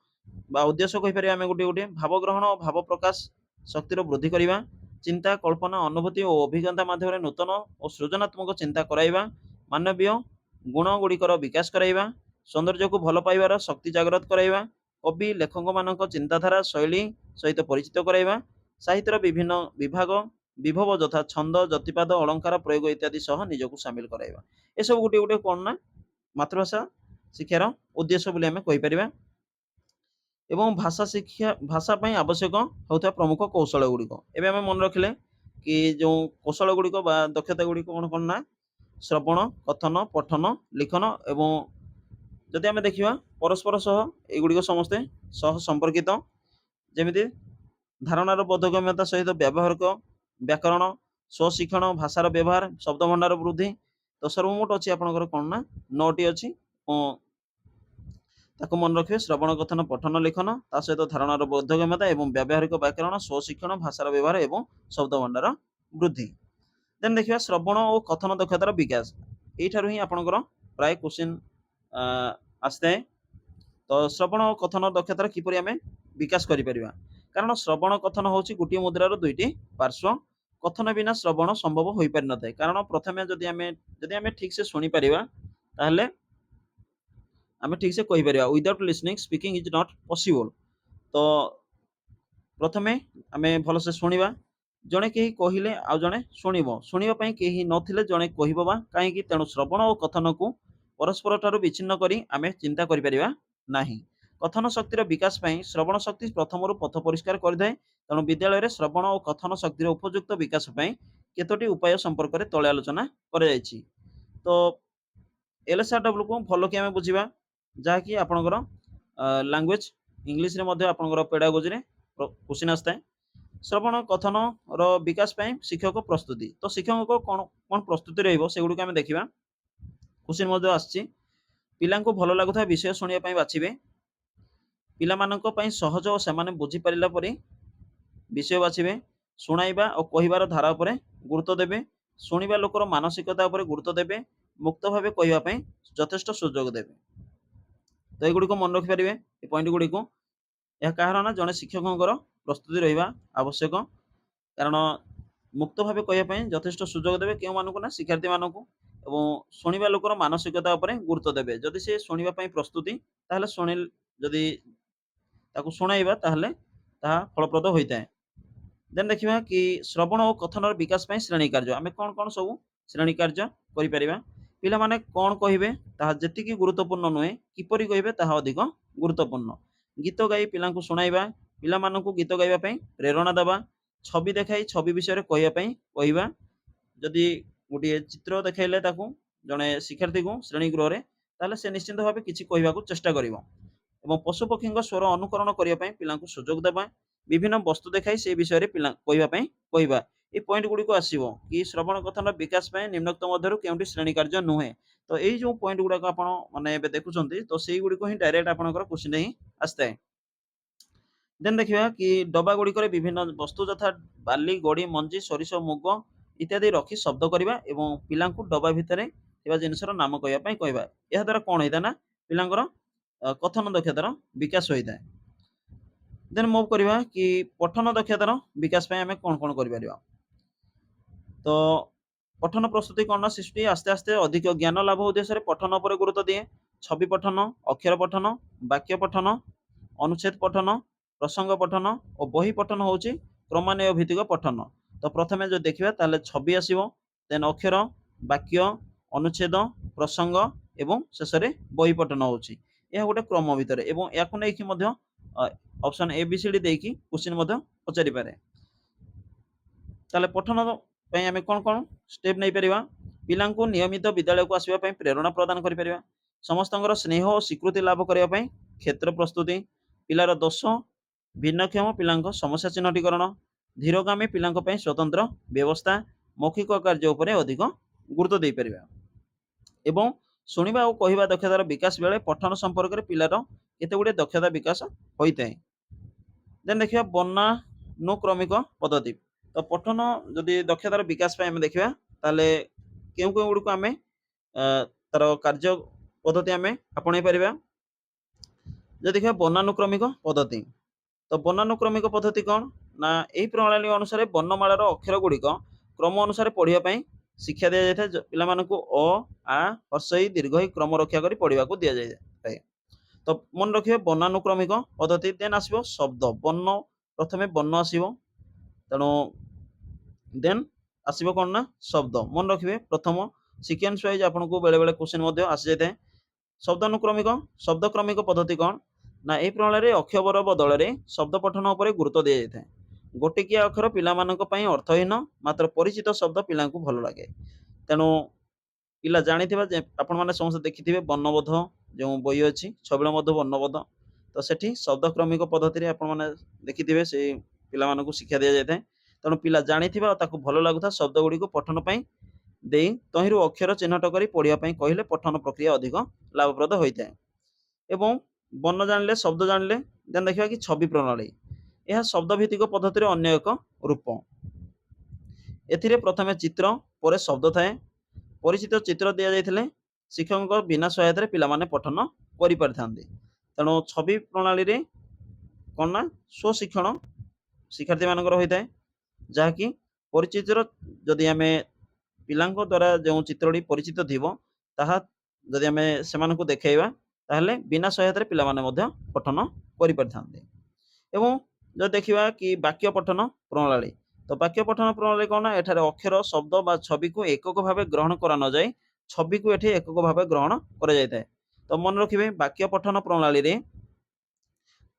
S1: बा उद्देश्य कहि पारे आमे गोटे गोटे भाव ग्रहण और भाव प्रकाश शक्तिर वृद्धि करिबा, चिंता कल्पना अनुभूति और अभिज्ञता माध्यम नूतन और सृजनात्मक चिंता कराइबा, मानवीय गुण गुड़िकर विकास कराइबा, सौंदर्य को भल पाइबार शक्ति जागृत कराइबा, कवि लेखक मानक चिंताधारा शैली सहित परिचित कराइबा, साहित्यर विभिन्न विभाग विभव यथा छंद जतिपाद अलंकार प्रयोग इत्यादि सह निजको सामिल कराइबा। ए सब गोटे गोटे कोन ना मातृभाषा शिक्षार उद्देश्य बोली आमे कहि परिबा। एवं भाषा शिक्षा भाषा पई आवश्यक होता प्रमुख कौशल गुड़िक एबे आमे मन रखिले कि जो कौशल गुड़िक बा दक्षता गुड़िक कोन कोन ना श्रवण कथन पठन लिखन एवं जदि आमे देखिबा परस्पर सह एगुड़िक समस्ते सह संपर्कित जेमिति धारणार बोधगम्यता सहित व्यावहारिक व्याकरण स्वशिक्षण भाषार व्यवहार शब्द भंडार वृद्धि। तो सर्वमोट अछि आपनकर कोन ना 9 टी अछि। ताको मन रखिबे श्रवण कथन पठन लेखन ता सहित धारणार बोधगम्यता एवं व्यावहारिक व्याकरण स्वशिक्षण भाषार व्यवहार एवं शब्द भंडार वृद्धि। देन देखिबा श्रवण और कथन दक्षतार विकास एठारु ही आपनकर प्राय क्वेश्चन आस्ते। तो श्रवण और कथन दक्षतार किपरि आमे विकास करि परिबा, कारण श्रवण कथन होछि गुटी मुद्रार दुईटी पार्श्व। कथन बिना श्रवण संभव होई पारि नथाय, कारण प्रथमे जदि आमे ठीक से सुनि परिबा ताहले आमे ठीक से कहि परिबा। Without listening speaking is not possible. तो प्रथमे आमे भल से सुनिबा, जणे केही कहिले आ जणे सुनिबो, सुनिबा पई केही नथिले जणे कहिबो बा काहेकि तेणु श्रवण और कथन को परस्पर ठारू विच्छिन्न करी आमे चिंता करि परिबा नाही। कथन शक्तिर विकास पई श्रवण शक्ति प्रथमरु पथ परिष्कार करिथाय। तेणु विद्यालय रे श्रवण और कथन शक्तिर उपयुक्त विकास पई केतोटी उपाय संपर्क रे तळे आलोचना करा जायछि। तो एलएसआरडब्ल्यू को भलो कि आमे बुझिबा, जहा कि आपनकर लैंग्वेज इंग्लिश रे मध्ये आपनकर पेडागोजी रे क्वेश्चन आस्ताय। श्रवण कथन रो विकास पई शिक्षक प्रस्तुति। तो शिक्षक को कोन कोन प्रस्तुति रहइबो सेगुडी को आमे देखिबा। क्वेश्चन मध्ये आछि पिलांको भलो लागुथा विषय सुनिया पई बाछिबे, पिला मानक पई सहज और सेमाने बुझी परिला परि विषय बाछिबे, सुनाइबा और कहिबार धारा उपरे गुरुत्व देबे, सुनिबा लोकर मानसिकता उपरे गुरुत्व देबे, मुक्त भावे कहिबा पई यथेष्ट सुযোগ देबे। तो एगुडी को मन रखि परिबे ए पॉइंट गुडी को। या कारण ना जने शिक्षकଙ୍କର प्रस्तुति रहिबा आवश्यक, कारण मुक्त भावे कहिबा पई यथेष्ट सुযোଗ देबे केउ मानकु ना शिक्षार्थी मानकु, एवं सुनिबा लोकर मानसिकता उपरे गुरुत्व देबे। जदि से सुनिबा पई प्रस्तुति ताहले सुनिल जदि ताकू सुनाइबा ताहले ताहा फलप्रद होइताय। देन देखिबा कि श्रवण और कथनर विकास पई श्रेणी कार्य आमे कोन कोन सब श्रेणी कार्य करि परिबा। पिला माने कोन कहिबे ताहा जेतिकी गुरुत्वपूर्ण नहे, किपरि कहिबे ताहा अधिक गुरुत्वपूर्ण। गीत गाई पिलांकु सुनाइबा, पिला मानकु गीत गाइबा पई प्रेरणा देबा, छवि देखाई छवि विषय रे कहिबा पई कहिबा। जदि गुटिए चित्र देखाइले ताकू जणे शिक्षार्थी को श्रेणी गृह रे ताहले से निश्चित भावे किछि कहिबाकू चेष्टा करिवो। एवं पशु पक्षीଙ୍କ स्वर अनुकरण करिया पई पिलांकु सुযোଗ देबा, विभिन्न वस्तु देखाई से विषय रे पिला कहिबा पई कहिबा। ए पॉइंट गुडी को आसीबो कि श्रवण कथन विकास पय निम्नोक्त मध्यरु केउंटी श्रेणी कार्य नुहे। तो एई जो पॉइंट गुडा को आपण माने एबे देखुचंती तो सेई गुडी को ही डायरेक्ट आपनकर क्वेश्चन ही आस्ते। देन देखिबा कि डबा गुडी करे विभिन्न वस्तु तथा बाली गोडी मंजी सरिष मुग इत्यादि रखी शब्द करिबा एवं पिलांकु डबा भितरे थिबा जिनिसर नाम कहिबा पय कहबा। एहा द्वारा कोन होइता ना पिलांकर कथन दक्षतार विकास होइता। देन मूव करिबा कि पठन दक्षतार विकास पय हमें कोन करि परिबा। तो पठन प्रस्तुति कर्ण शिशुटी आस्ते आस्ते अधिक ज्ञान लाभ उद्देश्य पठन पर गुरुत्व दिए। छवि पठन, अक्षर पठन, वाक्य पठन, अनुच्छेद पठन, प्रसंग पठन और बही पठन होची क्रमान्वय भित्तिक पठन। तो प्रथमे जो देखिबा ताले छवि आसीबो, देन अक्षर, वाक्य, अनुच्छेद, प्रसंग एवं शेष रे बही पठन होची। यह गोटे क्रम भितरे एवं याकु नै कि मध्य option A B C D देकी क्वेश्चन मध्य पचारि पारे। ताले पठन पय हमें कोन स्टेप नै परिबा। पिलांकु नियमित विद्यालय को आसीबा पय प्रेरणा प्रदान करि परिबा। समस्तंकर स्नेह और स्वीकृति लाभ करिया पय क्षेत्र प्रस्तुति, पिलार दोष, भिन्नक्षम पिलांक समस्या चिन्हटीकरण, धीरगामी पिलांक पय स्वतंत्र व्यवस्था, मौखिक कार्य उपरे अधिक गुरुत्व दे परिबा। एवं शुणिबा और कहिबा दक्षतार विकास बेले पठन संपर्क रे पिलार केते गुडे दक्षता विकास होइतै। देन देखिबा वर्णानुक्रमिक पद्धति। तो पठन जदि दक्षतार विकास पय हम देखिबा ताले केउ केउ गुडी को हमें तार कार्य पद्धति हमें आपणे परिबा। जे देखिबा वर्णानुक्रमिक पद्धति। तो वर्णानुक्रमिक पद्धति कौन ना एही प्रणाली अनुसार वर्णमालार अक्षर गुड़िक क्रम अनुसार पढ़िया पई शिक्षा दिया जाय था। पिला मानकु अ आ हर्षई दीर्घई क्रम रक्षा करी पढ़िबा को दिया जाय। तो मन रखिबे वर्णानुक्रमिक पद्धति। देन आसीबो शब्द वर्ण, प्रथमे वर्ण आसीबो तेणु देन आसीबो कोन ना शब्द। मन रखिबे प्रथम सीक्वेंस वाइज आपनको बेले बेले क्वेश्चन मध्य आसी जाय थाए। शब्दानुक्रमिक शब्दक्रमिक पद्धति कौन ना ए प्रणाली अक्षर बदल रे शब्द पठन उपर गुरुत्व दिया जाय थाए। गोटिकिया अक्षर पिला मानक पई अर्थहीन मात्र परिचित शब्द पिलांकु भल लागे। तेणु पिला जानिथिबा जे आपण माने समस्त देखिथिबे वर्णबोध जो बही अछि छबिल मध्य वर्णबोध। तो सेठी शब्दक्रमिक पद्धति रे आपण माने देखिथिबे से पिला मानकु शिक्षा दिया जाय थाए। तेणु पिला जानिथिबा ताकु भल लागुथा शब्द गुडी को पठन पई देई तहिरु अक्षर चिन्हट करी पढ़िया पई कहिले पठन प्रक्रिया अधिक लाभप्रद होइथाए। एवं वर्ण जानले शब्द जानले देन देखिबा कि छवि प्रणाली। यह शब्द भित्तिक पद्धति रे अन्य एक रूप। एथिरे प्रथमे चित्र परे शब्द थाए। परिचित चित्र दिया जाइथिले शिक्षक बिना सहायता रे पिला माने पठन करि परिथांते। तेणु छवि प्रणाली रे कोन ना स्वशिक्षण शिक्षार्थी मानकर होइथाए। जहा कि परिचित जदि हमें पिलांक द्वारा जो चित्रटी परिचित थिबो ताहा जदि हमें सेमानकु देखाइबा ताहले बिना सहायता रे पिला माने मध्य पठन करि परिथांते। एवं जो देखिबा कि वाक्य पठन प्रणाली। तो वाक्य पठन प्रणाली कोन ना एठारे अक्षर शब्द बा छवि को एकक भावे ग्रहण करा न जाय छवि को एठी एकक भावे ग्रहण करा जाय थाए। तो मन रखिबे वाक्य पठन प्रणाली रे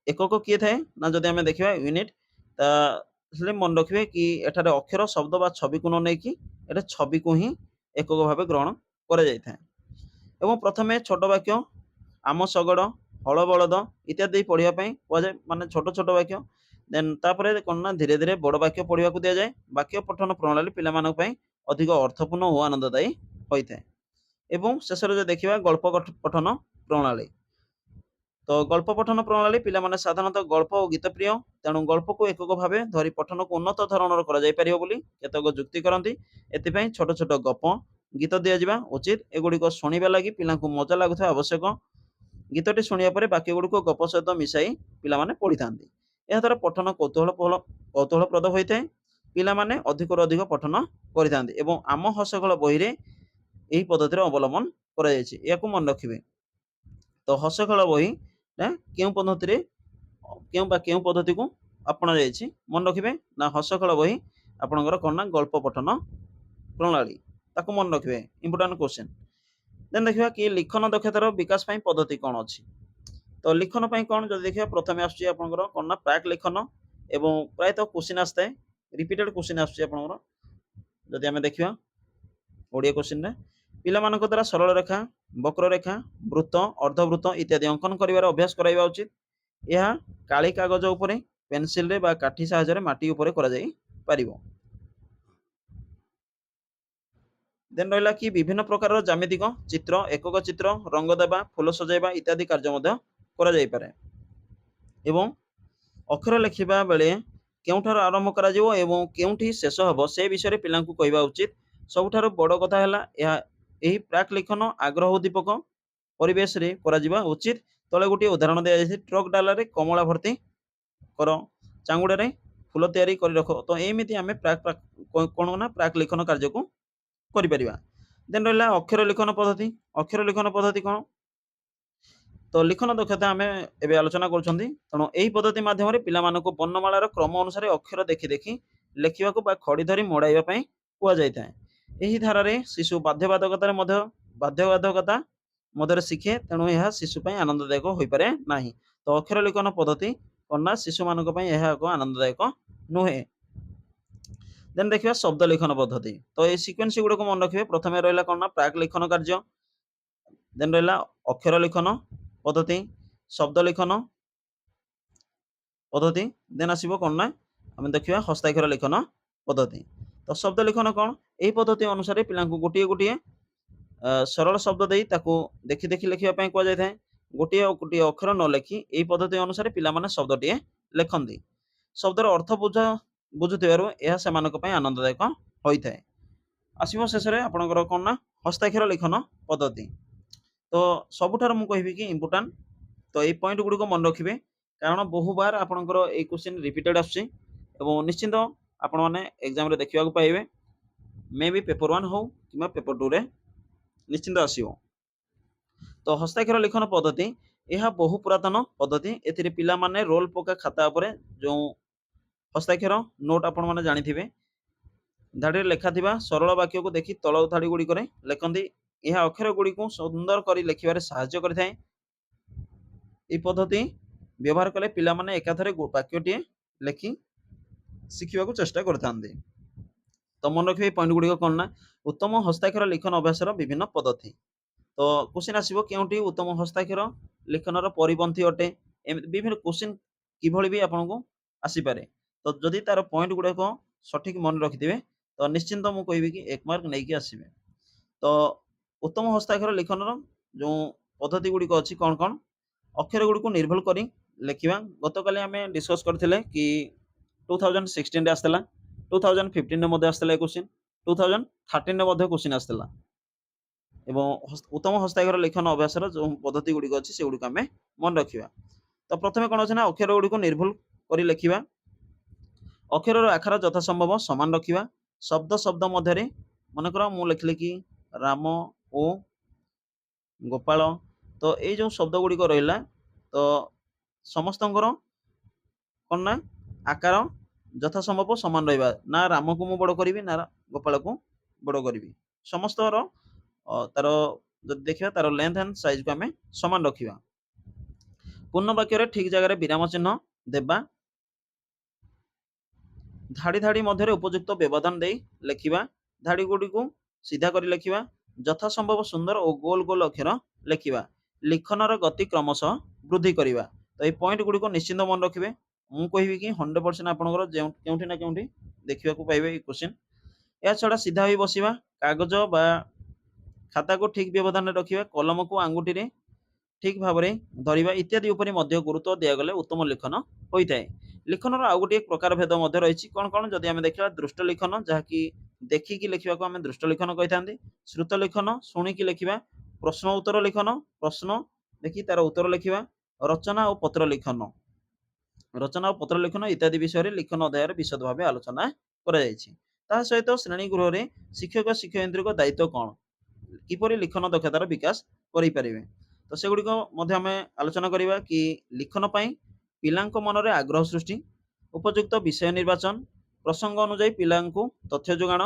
S1: एकक किए थाए ना जदि हमें देखिबा यूनिट ताहले मन रखिबे कि एठारे अक्षर शब्द बा छवि को न नै कि एटा छवि को ही एकक भावे ग्रहण करा जाय थाए। एवं प्रथमे छोट वाक्य आम शगड़ हल बलद इत्यादि पढ़िया पई जाए माने छोट छोट वाक्य। देन तापरे कोन ना धीरे धीरे बड़ वाक्य पढ़िया को दिया जाए। वाक्य पठन प्रणाली पिला मानक पई अधिक अर्थपूर्ण और आनंददायी होइथाए। एवं शेष रे जो देखिबा गल्प पठन प्रणाली। तो गल्प पठन प्रणाली पिला माने साधारणतः गल्प और गीत प्रिय तेणु गल्प को एकक भावे धरी पठन को उन्नत धरणर करा जाय परियो बोली केतक जुक्ति करंती। एथि पई छोट छोट गप गीत दिया जिबा उचित। एगुडी को सुनिबा लागि पिला को मजा लागुथा आवश्यक। गीतटी शुणिया पर बाक्य गुडी को गप सहित मिसाई पिला माने पढ़ी थांती। एहा द्वारा पठन कौतूहलप्रद होइथाए। पिला माने अधिकरु अधिक पठन करिथांती एवं आम हसखोल बही रे एही पद्धति अवलंबन करा जायछि। याकु मन रखिबे। तो हसखोल बही ना केउ पद्धति रे केउ पद्धति को अपना जायछि मन रखिबे ना हसखोल बही आपनकर कोन ना गल्प पठन प्रणाली ताकु मन रखिबे इंपोर्टेंट क्वेश्चन। देन देखिबा कि लिखन दक्षतार विकास पई पद्धति कोन अछि। तो लिखन पई कोन जदि देखिबा प्रथमे आछी आपनकर कोन ना प्राक लिखन एवं प्रायतः क्वेश्चन आस्ते रिपीटेड क्वेश्चन आछी आपनकर जदि हमें देखिबा ओडिया क्वेश्चन रे पिला मानक द्वारा सरल रेखा वक्र रेखा वृत्त अर्धवृत्त इत्यादि अंकन करिवार अभ्यास कराइबा उचित। यह काली कागज उपरे पेंसिल रे बा काठी सहायता रे माटी उपरे करा जाई परिबो। ଦେନ୍ ରହିଲା କି ବିଭିନ୍ନ ପ୍ରକାରର ଜ୍ୟାମିତିକ ଚିତ୍ର, ଏକକ ଚିତ୍ର, ରଙ୍ଗ ଦେବା, ଫୁଲ ସଜାଇବା ଇତ୍ୟାଦି କାର୍ଯ୍ୟ ମଧ୍ୟ କରାଯାଇପାରେ। ଏବଂ ଅକ୍ଷର ଲେଖିବା ବେଳେ କେଉଁଠାରୁ ଆରମ୍ଭ କରାଯିବ ଏବଂ କେଉଁଠି ଶେଷ ହେବ ସେ ବିଷୟରେ ପିଲାଙ୍କୁ କହିବା ଉଚିତ। ସବୁଠାରୁ ବଡ଼ କଥା ହେଲା ଏହି ପ୍ରାକ୍ ଲିଖନ ଆଗ୍ରହ ଉଦ୍ଦୀପକ ପରିବେଶରେ କରାଯିବା ଉଚିତ। ତଳେ ଗୋଟିଏ ଉଦାହରଣ ଦିଆଯାଇଛି, ଟ୍ରକ୍ ଡାଲାରେ କମଳା ଭର୍ତ୍ତି କର, ଚାଙ୍ଗୁଡ଼ାରେ ଫୁଲ ତିଆରି କରି ରଖ। ତ ଏମିତି ଆମେ କ'ଣ ନା ପ୍ରାକ୍ ଲିଖନ କାର୍ଯ୍ୟକୁ କରିପାରିବା। ଦେନ୍ ରହିଲା ଅକ୍ଷର ଲିଖନ ପଦ୍ଧତି। ଅକ୍ଷର ଲିଖନ ପଦ୍ଧତି କ'ଣ? ତ ଲିଖନ ଦକ୍ଷତା ଆମେ ଏବେ ଆଲୋଚନା କରୁଛନ୍ତି। ତେଣୁ ଏହି ପଦ୍ଧତି ମାଧ୍ୟମରେ ପିଲାମାନଙ୍କୁ ବର୍ଣ୍ଣମାଳାର କ୍ରମ ଅନୁସାରେ ଅକ୍ଷର ଦେଖି ଦେଖି ଲେଖିବାକୁ ବା ଖଡ଼ି ଧରି ମୋଡ଼ାଇବା ପାଇଁ କୁହାଯାଇଥାଏ। ଏହି ଧାରାରେ ଶିଶୁ ବାଧ୍ୟବାଧକତା ମଧ୍ୟରେ ଶିଖେ, ତେଣୁ ଏହା ଶିଶୁ ପାଇଁ ଆନନ୍ଦଦାୟକ ହୋଇପାରେ ନାହିଁ। ତ ଅକ୍ଷର ଲିଖନ ପଦ୍ଧତି କ'ଣ ନା ଶିଶୁମାନଙ୍କ ପାଇଁ ଏହା ଏକ ଆନନ୍ଦଦାୟକ ନୁହେଁ। ଦେନ୍ ଦେଖିବା ଶବ୍ଦ ଲିଖନ ପଦ୍ଧତି। ତ এই ସିକ୍ୱେନ୍ସ ଗୁଡିକ ମନେ ରଖିବେ। ପ୍ରଥମେ ରହିଲା କ'ଣ ନା ପ୍ରାକ୍ ଲିଖନ କାର୍ଯ୍ୟ, ଦେନ୍ ରହିଲା ଅକ୍ଷର ଲିଖନ ପଦ୍ଧତି, ଶବ୍ଦ ଲିଖନ ପଦ୍ଧତି, ଦେନ୍ ଆସିବ କ'ଣ ନା ଆମେ ଦେଖିବା ହସ୍ତାକ୍ଷର ଲିଖନ ପଦ୍ଧତି। ତ ଶବ୍ଦ ଲିଖନ କ'ଣ? ଏହି ପଦ୍ଧତି ଅନୁସାରେ ପିଲାଙ୍କୁ ଗୋଟିଏ ଗୋଟିଏ ସରଳ ଶବ୍ଦ ଦେଇ ତାକୁ ଦେଖି ଦେଖି ଲେଖିବା ପାଇଁ କୁହାଯାଇଥାଏ। ଗୋଟିଏ ଅକ୍ଷର ନ ଲେଖି ଏହି ପଦ୍ଧତି ଅନୁସାରେ ପିଲାମାନେ ଶବ୍ଦଟିଏ ଲେଖନ୍ତି। ଶବ୍ଦର ଅର୍ଥ ବୁଝୁଥିବାରୁ ଏହା ସେମାନଙ୍କ ପାଇଁ ଆନନ୍ଦଦାୟକ ହୋଇଥାଏ। ଆସିବ ଶେଷରେ ଆପଣଙ୍କର କ'ଣ ନା ହସ୍ତାକ୍ଷର ଲିଖନ ପଦ୍ଧତି। ତ ସବୁଠାରୁ ମୁଁ କହିବି କି ଇମ୍ପୋର୍ଟାଣ୍ଟ, ତ ଏଇ ପଏଣ୍ଟ ଗୁଡ଼ିକ ମନେ ରଖିବେ, କାରଣ ବହୁବାର ଆପଣଙ୍କର ଏଇ କ୍ୱେଶ୍ଚିନ୍ ରିପିଟେଡ୍ ଆସୁଛି ଏବଂ ନିଶ୍ଚିନ୍ତ ଆପଣମାନେ ଏକ୍ଜାମ୍ରେ ଦେଖିବାକୁ ପାଇବେ। ମେ ବି ପେପର 1 ହଉ କିମ୍ବା ପେପର 2ରେ ନିଶ୍ଚିନ୍ତ ଆସିବ। ତ ହସ୍ତାକ୍ଷର ଲିଖନ ପଦ୍ଧତି ଏହା ବହୁ ପୁରାତନ ପଦ୍ଧତି। ଏଥିରେ ପିଲାମାନେ ରୋଲ ପକା ଖାତା ଉପରେ ଯେଉଁ ହସ୍ତାକ୍ଷର ନୋଟ୍ ଆପଣମାନେ ଜାଣିଥିବେ, ଧାଡ଼ିରେ ଲେଖାଥିବା ସରଳ ବାକ୍ୟକୁ ଦେଖି ତଳ ଧାଡ଼ି ଗୁଡ଼ିକରେ ଲେଖନ୍ତି। ଏହା ଅକ୍ଷର ଗୁଡ଼ିକୁ ସୁନ୍ଦର କରି ଲେଖିବାରେ ସାହାଯ୍ୟ କରିଥାଏ। ଏହି ପଦ୍ଧତି ବ୍ୟବହାର କଲେ ପିଲାମାନେ ଏକାଥରେ ବାକ୍ୟଟିଏ ଲେଖି ଶିଖିବାକୁ ଚେଷ୍ଟା କରିଥାନ୍ତି। ତ ମନେ ରଖିବେ ଏହି ପଏଣ୍ଟ ଗୁଡ଼ିକ କ'ଣ ନା ଉତ୍ତମ ହସ୍ତାକ୍ଷର ଲିଖନ ଅଭ୍ୟାସର ବିଭିନ୍ନ ପଦ୍ଧତି। ତ କ୍ୱେଶ୍ଚିନ୍ ଆସିବ କେଉଁଠି ଉତ୍ତମ ହସ୍ତାକ୍ଷର ଲିଖନର ପରିପନ୍ଥୀ ଅଟେ। ଏମିତି ବିଭିନ୍ନ କ୍ୱେଶ୍ଚିନ୍ କିଭଳି ବି ଆପଣଙ୍କୁ ଆସିପାରେ। ତ ଯଦି ତାର ପଏଣ୍ଟ ଗୁଡ଼ାକ ସଠିକ୍ ମନେ ରଖିଥିବେ ତ ନିଶ୍ଚିନ୍ତ ମୁଁ କହିବି କି 1 ମାର୍କ ନେଇକି ଆସିବେ। ତ ଉତ୍ତମ ହସ୍ତାକ୍ଷର ଲିଖନର ଯେଉଁ ପଦ୍ଧତି ଗୁଡ଼ିକ ଅଛି କ'ଣ କ'ଣ? ଅକ୍ଷର ଗୁଡ଼ିକୁ ନିର୍ଭୁଲ କରି ଲେଖିବା। ଗତକାଲି ଆମେ ଡିସ୍କସ୍ କରିଥିଲେ କି 2016ରେ ଆସିଥିଲା, 2015ରେ ମଧ୍ୟ ଆସିଥିଲା ଏ କ୍ୱେଶ୍ଚିନ୍, 2013ରେ ମଧ୍ୟ କ୍ୱେଶ୍ଚିନ୍ ଆସିଥିଲା। ଏବଂ ଉତ୍ତମ ହସ୍ତାକ୍ଷର ଲିଖନ ଅଭ୍ୟାସର ଯେଉଁ ପଦ୍ଧତି ଗୁଡ଼ିକ ଅଛି ସେଗୁଡ଼ିକ ଆମେ ମନେ ରଖିବା। ତ ପ୍ରଥମେ କ'ଣ ଅଛି ନା ଅକ୍ଷର ଗୁଡ଼ିକୁ ନିର୍ଭୁଲ କରି ଲେଖିବା। ଅକ୍ଷରର ଆକାର ଯଥା ସମ୍ଭବ ସମାନ ରଖିବା। ଶବ୍ଦ ଶବ୍ଦ ମଧ୍ୟରେ ମନେକର ମୁଁ ଲେଖିଲି କି ରାମ ଓ ଗୋପାଳ, ତ ଏଇ ଯେଉଁ ଶବ୍ଦ ଗୁଡ଼ିକ ରହିଲା ତ ସମସ୍ତଙ୍କର କ'ଣ ନା ଆକାର ଯଥା ସମ୍ଭବ ସମାନ ରହିବା। ନା ରାମକୁ ମୁଁ ବଡ଼ କରିବି ନା ଗୋପାଳକୁ ବଡ଼ କରିବି। ସମସ୍ତଙ୍କର ତାର ଯଦି ଦେଖିବା ତାର ଲେନ୍ଥ ଆଣ୍ଡ ସାଇଜକୁ ଆମେ ସମାନ ରଖିବା। ପୂର୍ଣ୍ଣ ବାକ୍ୟରେ ଠିକ୍ ଜାଗାରେ ବିରାମ ଚିହ୍ନ ଦେବା। ଧାଡ଼ି ଧାଡ଼ି ମଧ୍ୟରେ ଉପଯୁକ୍ତ ବ୍ୟବଧାନ ଦେଇ ଲେଖିବା। ଧାଡ଼ି ଗୁଡ଼ିକୁ ସିଧା କରି ଲେଖିବା। ଯଥା ସମ୍ଭବ ସୁନ୍ଦର ଓ ଗୋଲ ଗୋଲ ଅକ୍ଷର ଲେଖିବା। ଲିଖନର ଗତି କ୍ରମଶଃ ବୃଦ୍ଧି କରିବା। ତ ଏଇ ପଏଣ୍ଟ ଗୁଡ଼ିକ ନିଶ୍ଚିନ୍ତ ମନେ ରଖିବେ। ମୁଁ କହିବି କି 100% ଆପଣଙ୍କର କେଉଁଠି ନା କେଉଁଠି ଦେଖିବାକୁ ପାଇବେ ଏଇ କ୍ୱେଶ୍ଚିନ୍। ଏହା ଛଡ଼ା ସିଧା ହୋଇ ବସିବା, କାଗଜ ବା ଖାତାକୁ ଠିକ୍ ବ୍ୟବଧାନରେ ରଖିବା, କଲମକୁ ଆଙ୍ଗୁଠିରେ ଠିକ୍ ଭାବରେ ଧରିବା ଇତ୍ୟାଦି ଉପରେ ମଧ୍ୟ ଗୁରୁତ୍ୱ ଦିଆଗଲେ ଉତ୍ତମ ଲିଖନ ହୋଇଥାଏ। ଲିଖନର ଆଉ ଗୋଟିଏ ପ୍ରକାର ଭେଦ ମଧ୍ୟ ରହିଛି। କ'ଣ କ'ଣ? ଯଦି ଆମେ ଦେଖିବା ଦୃଷ୍ଟ ଲିଖନ, ଯାହାକି ଦେଖିକି ଲେଖିବାକୁ ଆମେ ଦୃଷ୍ଟ ଲିଖନ କହିଥାନ୍ତି। ଶ୍ରୁତ ଲିଖନ, ଶୁଣିକି ଲେଖିବା। ପ୍ରଶ୍ନ ଉତ୍ତର ଲିଖନ, ପ୍ରଶ୍ନ ଦେଖି ତାର ଉତ୍ତର ଲେଖିବା। ରଚନା ଓ ପତ୍ର ଲିଖନ, ରଚନା ଓ ପତ୍ର ଲିଖନ ଇତ୍ୟାଦି ବିଷୟରେ ଲିଖନ ଅଧ୍ୟାୟରେ ବିଶଦ ଭାବେ ଆଲୋଚନା କରାଯାଇଛି। ତା ସହିତ ଶ୍ରେଣୀ ଗୃହରେ ଶିକ୍ଷକ ଶିକ୍ଷୟିତ୍ରୀଙ୍କ ଦାୟିତ୍ୱ କ'ଣ, କିପରି ଲିଖନ ଦକ୍ଷତାର ବିକାଶ କରିପାରିବେ, ତ ସେଗୁଡ଼ିକ ମଧ୍ୟ ଆମେ ଆଲୋଚନା କରିବା। କି ଲିଖନ ପାଇଁ ପିଲାଙ୍କ ମନରେ ଆଗ୍ରହ ସୃଷ୍ଟି, ଉପଯୁକ୍ତ ବିଷୟ ନିର୍ବାଚନ, ପ୍ରସଙ୍ଗ ଅନୁଯାୟୀ ପିଲାଙ୍କୁ ତଥ୍ୟ ଯୋଗାଣ,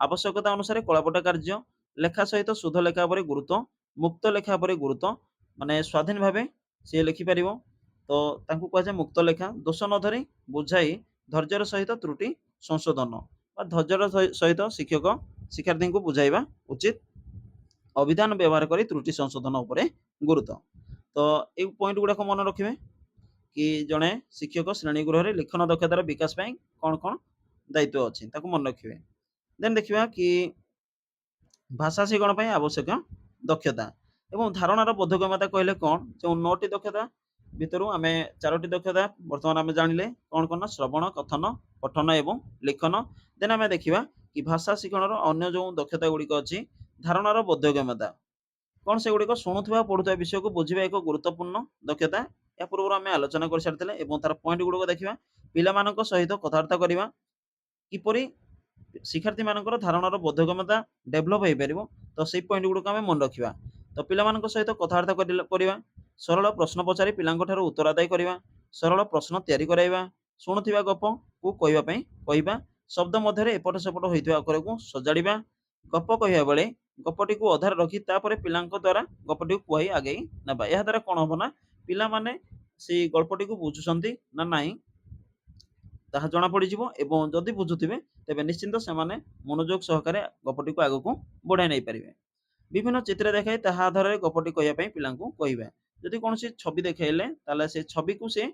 S1: ଆବଶ୍ୟକତା ଅନୁସାରେ କଳାପଟା କାର୍ଯ୍ୟ, ଲେଖା ସହିତ ଶୁଦ୍ଧ ଲେଖା ଉପରେ ଗୁରୁତ୍ୱ, ମୁକ୍ତ ଲେଖା ଉପରେ ଗୁରୁତ୍ୱ, ମାନେ ସ୍ୱାଧୀନ ଭାବେ ସିଏ ଲେଖିପାରିବ। ତ ତାଙ୍କୁ କୁହାଯାଏ ମୁକ୍ତ ଲେଖା। ଦୋଷ ନ ଧରି ବୁଝାଇ ଧୈର୍ଯ୍ୟର ସହିତ ତ୍ରୁଟି ସଂଶୋଧନ ବା ଧୈର୍ଯ୍ୟର ସହିତ ଶିକ୍ଷକ ଶିକ୍ଷାର୍ଥୀଙ୍କୁ ବୁଝାଇବା ଉଚିତ। ଅଭିଧାନ ବ୍ୟବହାର କରି ତ୍ରୁଟି ସଂଶୋଧନ ଉପରେ ଗୁରୁତ୍ୱ। ତ ଏଇ ପଏଣ୍ଟ ଗୁଡ଼ାକ ମନେ ରଖିବେ କି ଜଣେ ଶିକ୍ଷକ ଶ୍ରେଣୀ ଗୃହରେ ଲିଖନ ଦକ୍ଷତାର ବିକାଶ ପାଇଁ କ'ଣ କ'ଣ ଦାୟିତ୍ୱ ଅଛି ତାକୁ ମନେ ରଖିବେ। ଦେନ୍ ଦେଖିବା କି ଭାଷା ଶିକ୍ଷଣ ପାଇଁ ଆବଶ୍ୟକ ଦକ୍ଷତା ଏବଂ ଧାରଣାର ବୋଧଗମ୍ୟତା କହିଲେ କ'ଣ? ଯେଉଁ 9ଟି ଦକ୍ଷତା ଭିତରୁ ଆମେ 4ଟି ଦକ୍ଷତା ବର୍ତ୍ତମାନ ଆମେ ଜାଣିଲେ କ'ଣ କ'ଣ ନା ଶ୍ରବଣ, କଥନ, ପଠନ ଏବଂ ଲିଖନ। ଦେନ୍ ଆମେ ଦେଖିବା କି ଭାଷା ଶିକ୍ଷଣର ଅନ୍ୟ ଯେଉଁ ଦକ୍ଷତା ଗୁଡ଼ିକ ଅଛି ଧାରଣାର ବୋଧଗମ୍ୟତା କ'ଣ ସେଗୁଡ଼ିକ ଶୁଣୁଥିବା ପଢ଼ୁଥିବା ବିଷୟକୁ ବୁଝିବା ଏକ ଗୁରୁତ୍ୱପୂର୍ଣ୍ଣ ଦକ୍ଷତା। ଏହା ପୂର୍ବରୁ ଆମେ ଆଲୋଚନା କରିସାରିଥିଲେ ଏବଂ ତାର ପଏଣ୍ଟ ଗୁଡ଼ିକ ଦେଖିବା। ପିଲାମାନଙ୍କ ସହିତ କଥାବାର୍ତ୍ତା କରିବା କିପରି ଶିକ୍ଷାର୍ଥୀମାନଙ୍କର ଧାରଣାର ବୋଧଗମ୍ୟତା ଡେଭଲପ ହେଇପାରିବ ତ ସେଇ ପଏଣ୍ଟ ଗୁଡ଼ିକ ଆମେ ମନେ ରଖିବା। ତ ପିଲାମାନଙ୍କ ସହିତ କଥାବାର୍ତ୍ତା କରିବା, ସରଳ ପ୍ରଶ୍ନ ପଚାରି ପିଲାଙ୍କ ଠାରୁ ଉତ୍ତର ଆଦାୟ କରିବା, ସରଳ ପ୍ରଶ୍ନ ତିଆରି କରାଇବା, ଶୁଣୁଥିବା ଗପକୁ କହିବା ପାଇଁ କହିବା, ଶବ୍ଦ ମଧ୍ୟରେ ଏପଟ ସେପଟ ହୋଇଥିବା ଅକ୍ଷରକୁ ସଜାଡ଼ିବା, ଗପ କହିବା ବେଳେ ଗପଟିକୁ ଅଧାରେ ରଖି ତାପରେ ପିଲାଙ୍କ ଦ୍ୱାରା ଗପଟିକୁ କୁହାଇ ଆଗେଇ ନେବା। ଏହା ଦ୍ୱାରା କ'ଣ ହବ ନା ପିଲାମାନେ ସେଇ ଗଳ୍ପଟିକୁ ବୁଝୁଛନ୍ତି ନା ନାହିଁ ତାହା ଜଣା ପଡ଼ିଯିବ ଏବଂ ଯଦି ବୁଝୁଥିବେ ତେବେ ନିଶ୍ଚିନ୍ତ ସେମାନେ ମନୋଯୋଗ ସହକାରେ ଗପଟିକୁ ଆଗକୁ ବଢ଼ାଇ ନେଇପାରିବେ। ବିଭିନ୍ନ ଚିତ୍ର ଦେଖାଇ ତାହା ଆଧାରରେ ଗପଟି କହିବା ପାଇଁ ପିଲାଙ୍କୁ କହିବା। ଯଦି କୌଣସି ଛବି ଦେଖାଇଲେ ତାହେଲେ ସେ ଛବିକୁ ସେ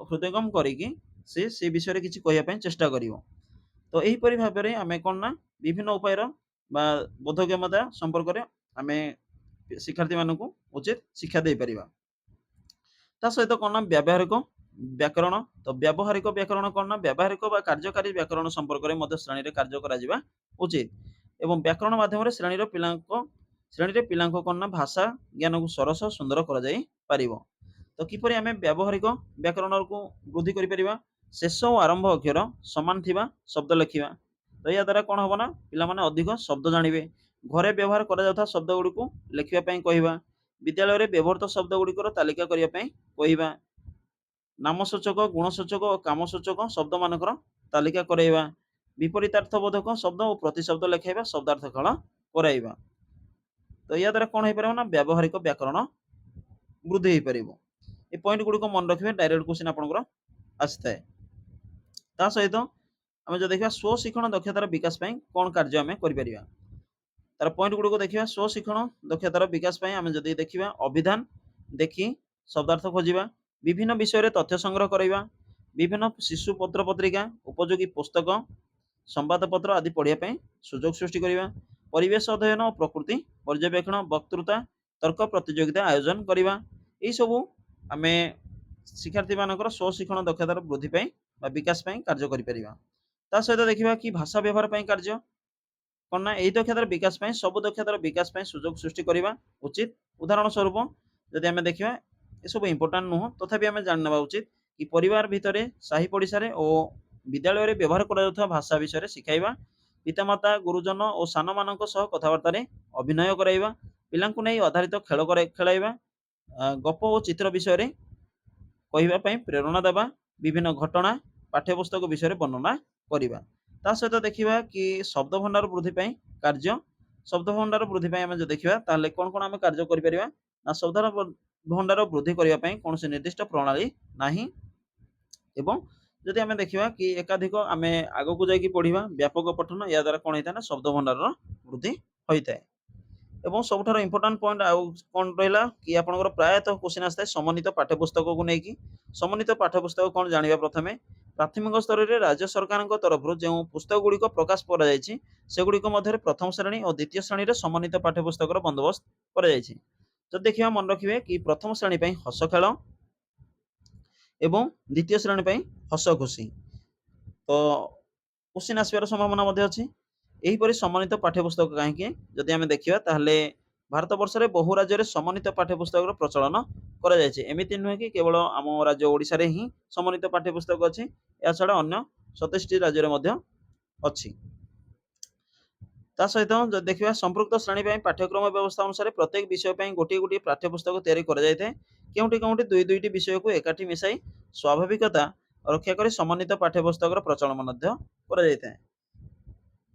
S1: ହୃଦୟଙ୍ଗମ କରିକି ସେ ବିଷୟରେ କିଛି କହିବା ପାଇଁ ଚେଷ୍ଟା କରିବ। ତ ଏହିପରି ଭାବରେ ଆମେ କ'ଣ ନା ବିଭିନ୍ନ ଉପାୟର ବା ବୋଧଗମ୍ୟତା ସମ୍ପର୍କରେ ଆମେ ଶିକ୍ଷାର୍ଥୀମାନଙ୍କୁ ଉଚିତ ଶିକ୍ଷା ଦେଇପାରିବା। ତା ସହିତ କ'ଣ ନା ବ୍ୟବହାରିକ ବ୍ୟାକରଣ। ତ ବ୍ୟବହାରିକ ବ୍ୟାକରଣ କ'ଣ ନା ବ୍ୟବହାରିକ ବା କାର୍ଯ୍ୟକାରୀ ବ୍ୟାକରଣ ସମ୍ପର୍କରେ ମଧ୍ୟ ଶ୍ରେଣୀରେ କାର୍ଯ୍ୟ କରାଯିବା ଉଚିତ ଏବଂ ବ୍ୟାକରଣ ମାଧ୍ୟମରେ ଶ୍ରେଣୀରେ ପିଲାଙ୍କ କ'ଣ ନା ଭାଷା ଜ୍ଞାନକୁ ସରସ ସୁନ୍ଦର କରାଯାଇ ପାରିବ। ତ କିପରି ଆମେ ବ୍ୟବହାରିକ ବ୍ୟାକରଣକୁ ବୃଦ୍ଧି କରିପାରିବା? ଶେଷ ଓ ଆରମ୍ଭ ଅକ୍ଷର ସମାନ ଥିବା ଶବ୍ଦ ଲେଖିବା। ତ ଏହା ଦ୍ୱାରା କ'ଣ ହବ ନା ପିଲାମାନେ ଅଧିକ ଶବ୍ଦ ଜାଣିବେ। ଘରେ ବ୍ୟବହାର କରାଯାଉଥିବା ଶବ୍ଦ ଗୁଡ଼ିକୁ ଲେଖିବା ପାଇଁ କହିବା। ବିଦ୍ୟାଳୟରେ ବ୍ୟବହୃତ ଶବ୍ଦ ଗୁଡ଼ିକର ତାଲିକା କରିବା ପାଇଁ କହିବା। ନାମସୂଚକ, ଗୁଣସୂଚକ ଓ କାମସୂଚକ ଶବ୍ଦମାନଙ୍କର ତାଲିକା କରାଇବା। ବିପରୀତାର୍ଥବୋଧକ ଶବ୍ଦ ଓ ପ୍ରତିଶବ୍ଦ ଲେଖାଇବା, ଶବ୍ଦାର୍ଥ ଖେଳ କରାଇବା। ତ ଏହା ଦ୍ୱାରା କ'ଣ ହେଇପାରିବ ନା ବ୍ୟବହାରିକ ବ୍ୟାକରଣ ବୃଦ୍ଧି ହେଇପାରିବ। ଏ ପଏଣ୍ଟ ଗୁଡ଼ିକ ମନେ ରଖିବେ, ଡାଇରେକ୍ଟ କ୍ୱେଶ୍ଚିନ୍ ଆପଣଙ୍କର ଆସିଥାଏ। ତା ସହିତ ଆମେ ଯଦି ଦେଖିବା ସ୍ୱଶିକ୍ଷଣ ଦକ୍ଷତାର ବିକାଶ ପାଇଁ କ'ଣ କାର୍ଯ୍ୟ ଆମେ କରିପାରିବା ତାର ପଏଣ୍ଟ ଗୁଡ଼ିକ ଦେଖିବା। ସ୍ୱଶିକ୍ଷଣ ଦକ୍ଷତାର ବିକାଶ ପାଇଁ ଆମେ ଯଦି ଦେଖିବା ଅଭିଧାନ ଦେଖି ଶବ୍ଦାର୍ଥ ଖୋଜିବା, ବିଭିନ୍ନ ବିଷୟରେ ତଥ୍ୟ ସଂଗ୍ରହ କରିବା, ବିଭିନ୍ନ ଶିଶୁ ପତ୍ର ପତ୍ରିକା, ଉପଯୋଗୀ ପୁସ୍ତକ, ସମ୍ବାଦପତ୍ର ଆଦି ପଢ଼ିବା ପାଇଁ ସୁଯୋଗ ସୃଷ୍ଟି କରିବା, ପରିବେଶ ଅଧ୍ୟୟନ ଓ ପ୍ରକୃତି ପର୍ଯ୍ୟବେକ୍ଷଣ, ବକ୍ତୃତା, ତର୍କ ପ୍ରତିଯୋଗିତା ଆୟୋଜନ କରିବା। ଏହିସବୁ ଆମେ ଶିକ୍ଷାର୍ଥୀମାନଙ୍କର ସ୍ୱଶିକ୍ଷଣ ଦକ୍ଷତାର ବୃଦ୍ଧି ପାଇଁ ବା ବିକାଶ ପାଇଁ କାର୍ଯ୍ୟ କରିପାରିବା। ତା ସହିତ ଦେଖିବା କି ଭାଷା ବ୍ୟବହାର ପାଇଁ କାର୍ଯ୍ୟ କ'ଣ ନା ଏହି ଦକ୍ଷତାର ବିକାଶ ପାଇଁ ସବୁ ଦକ୍ଷତାର ବିକାଶ ପାଇଁ ସୁଯୋଗ ସୃଷ୍ଟି କରିବା ଉଚିତ। ଉଦାହରଣ ସ୍ୱରୂପ ଯଦି ଆମେ ଦେଖିବା ଏସବୁ ଇମ୍ପୋର୍ଟାଣ୍ଟ ନୁହଁ ତଥାପି ଆମେ ଜାଣିନେବା ଉଚିତ କି ପରିବାର ଭିତରେ, ସାହି ପଡ଼ିଶାରେ ଓ ବିଦ୍ୟାଳୟରେ ବ୍ୟବହାର କରାଯାଉଥିବା ଭାଷା ବିଷୟରେ ଶିଖାଇବା, ପିତାମାତା, ଗୁରୁଜନ ଓ ସାନମାନଙ୍କ ସହ କଥାବାର୍ତ୍ତାରେ ଅଭିନୟ କରାଇବା, ପିଲାଙ୍କୁ ନେଇ ଆଧାରିତ ଖେଳ ଖେଳାଇବା, ଗପ ଓ ଚିତ୍ର ବିଷୟରେ କହିବା ପାଇଁ ପ୍ରେରଣା ଦେବା, ବିଭିନ୍ନ ଘଟଣା ପାଠ୍ୟପୁସ୍ତକ ବିଷୟରେ ବର୍ଣ୍ଣନା କରିବା। ତା ସହିତ ଦେଖିବା କି ଶବ୍ଦ ଭଣ୍ଡାର ବୃଦ୍ଧି ପାଇଁ କାର୍ଯ୍ୟ। ଶବ୍ଦ ଭଣ୍ଡାର ବୃଦ୍ଧି ପାଇଁ ଆମେ ଯଦି ଦେଖିବା ତାହେଲେ କ'ଣ କ'ଣ ଆମେ କାର୍ଯ୍ୟ କରିପାରିବା ନା ଶବ୍ଦ ଭଣ୍ଡାର ବୃଦ୍ଧି କରିବା ପାଇଁ କୌଣସି ନିର୍ଦ୍ଦିଷ୍ଟ ପ୍ରଣାଳୀ ନାହିଁ ଏବଂ ଯଦି ଆମେ ଦେଖିବା କି ଏକାଧିକ ଆମେ ଆଗକୁ ଯାଇକି ପଢ଼ିବା ବ୍ୟାପକ ପଠନ, ଏହା ଦ୍ୱାରା କ'ଣ ହେଇଥାଏ ନା ଶବ୍ଦ ଭଣ୍ଡାରର ବୃଦ୍ଧି ହୋଇଥାଏ। ଏବଂ ସବୁଠାରୁ ଇମ୍ପୋର୍ଟାଣ୍ଟ ପଏଣ୍ଟ ଆଉ କ'ଣ ରହିଲା କି ଆପଣଙ୍କର ପ୍ରାୟତଃ କ୍ୱେଶ୍ଚିନ୍ ଆସିଥାଏ ସମନ୍ୱିତ ପାଠ୍ୟପୁସ୍ତକକୁ ନେଇକି। ସମନ୍ୱିତ ପାଠ୍ୟପୁସ୍ତକ କ'ଣ ଜାଣିବା ପ୍ରଥମେ। ପ୍ରାଥମିକ ସ୍ତରରେ ରାଜ୍ୟ ସରକାରଙ୍କ ତରଫରୁ ଯେଉଁ ପୁସ୍ତକ ଗୁଡ଼ିକ ପ୍ରକାଶ କରାଯାଇଛି ସେଗୁଡ଼ିକ ମଧ୍ୟରେ ପ୍ରଥମ ଶ୍ରେଣୀ ଓ ଦ୍ୱିତୀୟ ଶ୍ରେଣୀରେ ସମନ୍ୱିତ ପାଠ୍ୟପୁସ୍ତକର ବନ୍ଦୋବସ୍ତ କରାଯାଇଛି। ଯଦି ଦେଖିବା ମନେ ରଖିବେ କି ପ୍ରଥମ ଶ୍ରେଣୀ ପାଇଁ ହସ ଖେଳ ଏବଂ ଦ୍ୱିତୀୟ ଶ୍ରେଣୀ ପାଇଁ ହସ ଖୁସି। ତ କ୍ୱେଶ୍ଚିନ୍ ଆସିବାର ସମ୍ଭାବନା ମଧ୍ୟ ଅଛି। ଏହିପରି ସମନ୍ୱିତ ପାଠ୍ୟପୁସ୍ତକ କାହିଁକି ଯଦି ଆମେ ଦେଖିବା ତାହେଲେ ଭାରତ ବର୍ଷରେ ବହୁ ରାଜ୍ୟରେ ସମନ୍ୱିତ ପାଠ୍ୟପୁସ୍ତକର ପ୍ରଚଳନ କରାଯାଇଛି। ଏମିତି ନୁହେଁ କି କେବଳ ଆମ ରାଜ୍ୟ ଓଡ଼ିଶାରେ ହିଁ ସମନ୍ୱିତ ପାଠ୍ୟପୁସ୍ତକ ଅଛି, ଏହା ଛଡ଼ା ଅନ୍ୟ 27ଟି ରାଜ୍ୟରେ ମଧ୍ୟ ଅଛି। ତା ସହିତ ଯଦି ଦେଖିବା ସମ୍ପୃକ୍ତ ଶ୍ରେଣୀ ପାଇଁ ପାଠ୍ୟକ୍ରମ ବ୍ୟବସ୍ଥା ଅନୁସାରେ ପ୍ରତ୍ୟେକ ବିଷୟ ପାଇଁ ଗୋଟିଏ ଗୋଟିଏ ପାଠ୍ୟପୁସ୍ତକ ତିଆରି କରାଯାଇଥାଏ। କେଉଁଠି କେଉଁଠି ଦୁଇଟି ବିଷୟକୁ ଏକାଠି ମିଶାଇ ସ୍ୱାଭାବିକତା ରକ୍ଷା କରି ସମନ୍ୱିତ ପାଠ୍ୟପୁସ୍ତକର ପ୍ରଚଳନ ମଧ୍ୟ କରାଯାଇଥାଏ।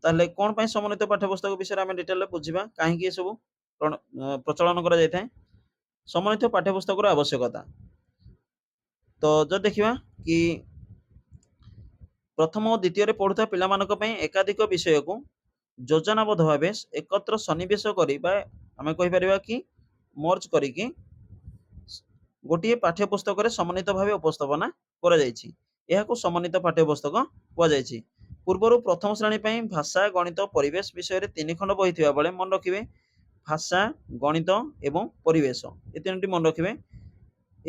S1: ତାହେଲେ କ'ଣ ପାଇଁ ସମନ୍ୱିତ ପାଠ୍ୟପୁସ୍ତକ ବିଷୟରେ ଆମେ ଡିଟେଲରେ ବୁଝିବା, କାହିଁକି ଏସବୁ ପ୍ରଚଳନ କରାଯାଇଥାଏ। ସମନ୍ୱିତ ପାଠ୍ୟପୁସ୍ତକର ଆବଶ୍ୟକତା। ତ ଯଦି ଦେଖିବା କି ପ୍ରଥମ ଓ ଦ୍ୱିତୀୟରେ ପଢ଼ୁଥିବା ପିଲାମାନଙ୍କ ପାଇଁ ଏକାଧିକ ବିଷୟକୁ ଯୋଜନାବଦ୍ଧ ଭାବେ ଏକତ୍ର ସନ୍ନିବେଶ କରି ବା ଆମେ କହିପାରିବା କି ମର୍ଜ କରିକି ଗୋଟିଏ ପାଠ୍ୟପୁସ୍ତକରେ ସମନ୍ୱିତ ଭାବେ ଉପସ୍ଥାପନା କରାଯାଇଛି। ଏହାକୁ ସମନ୍ୱିତ ପାଠ୍ୟପୁସ୍ତକ କୁହାଯାଇଛି। ପୂର୍ବରୁ ପ୍ରଥମ ଶ୍ରେଣୀ ପାଇଁ ଭାଷା, ଗଣିତ, ପରିବେଶ ବିଷୟରେ 3 ଖଣ୍ଡ ବହି ଥିବା ବେଳେ ମନେ ରଖିବେ ଭାଷା, ଗଣିତ ଏବଂ ପରିବେଶ ଏ ତିନୋଟି ମନେ ରଖିବେ।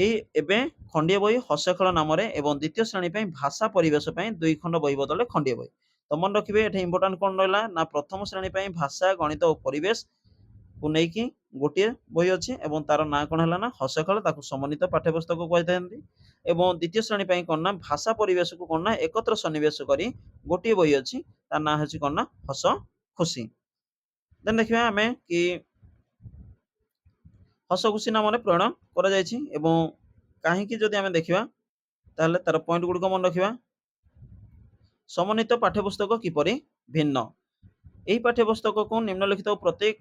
S1: ଏଇ ଏବେ ଖଣ୍ଡିଏ ବହି ହସଖେଳ ନାମରେ ଏବଂ ଦ୍ୱିତୀୟ ଶ୍ରେଣୀ ପାଇଁ ଭାଷା, ପରିବେଶ ପାଇଁ 2 ଖଣ୍ଡ ବହି ବଦଳରେ ଖଣ୍ଡିଏ ବହି। ତ ମନେ ରଖିବେ ଏଠି ଇମ୍ପୋର୍ଟାଣ୍ଟ କଣ ରହିଲା ନା ପ୍ରଥମ ଶ୍ରେଣୀ ପାଇଁ ଭାଷା, ଗଣିତ ଓ ପରିବେଶ କୁ ନେଇକି ଗୋଟିଏ ବହି ଅଛି ଏବଂ ତାର ନାଁ କଣ ହେଲା ନା ହସଖେଳ, ତାକୁ ସମନ୍ୱିତ ପାଠ୍ୟପୁସ୍ତକ କହିଥାନ୍ତି। ଏବଂ ଦ୍ୱିତୀୟ ଶ୍ରେଣୀ ପାଇଁ କଣ ନା ଭାଷା, ପରିବେଶକୁ କଣ ନା ଏକତ୍ର ସନ୍ନିବେଶ କରି ଗୋଟିଏ ବହି ଅଛି, ତା ନାଁ ହେଉଛି କଣ ନା ହସ ଖୁସି। ଦେନ୍ ଦେଖିବା ଆମେ କି ହସ ଖୁସି ନାମରେ ପ୍ରେରଣ କରାଯାଇଛି ଏବଂ କାହିଁକି ଯଦି ଆମେ ଦେଖିବା ତାହେଲେ ତାର ପଏଣ୍ଟ ଗୁଡ଼ିକ ମନେ ରଖିବା। ସମନ୍ୱିତ ପାଠ୍ୟପୁସ୍ତକ କିପରି ଭିନ୍ନ? ଏହି ପାଠ୍ୟପୁସ୍ତକକୁ ନିମ୍ନଲିଖିତ ପ୍ରତ୍ୟେକ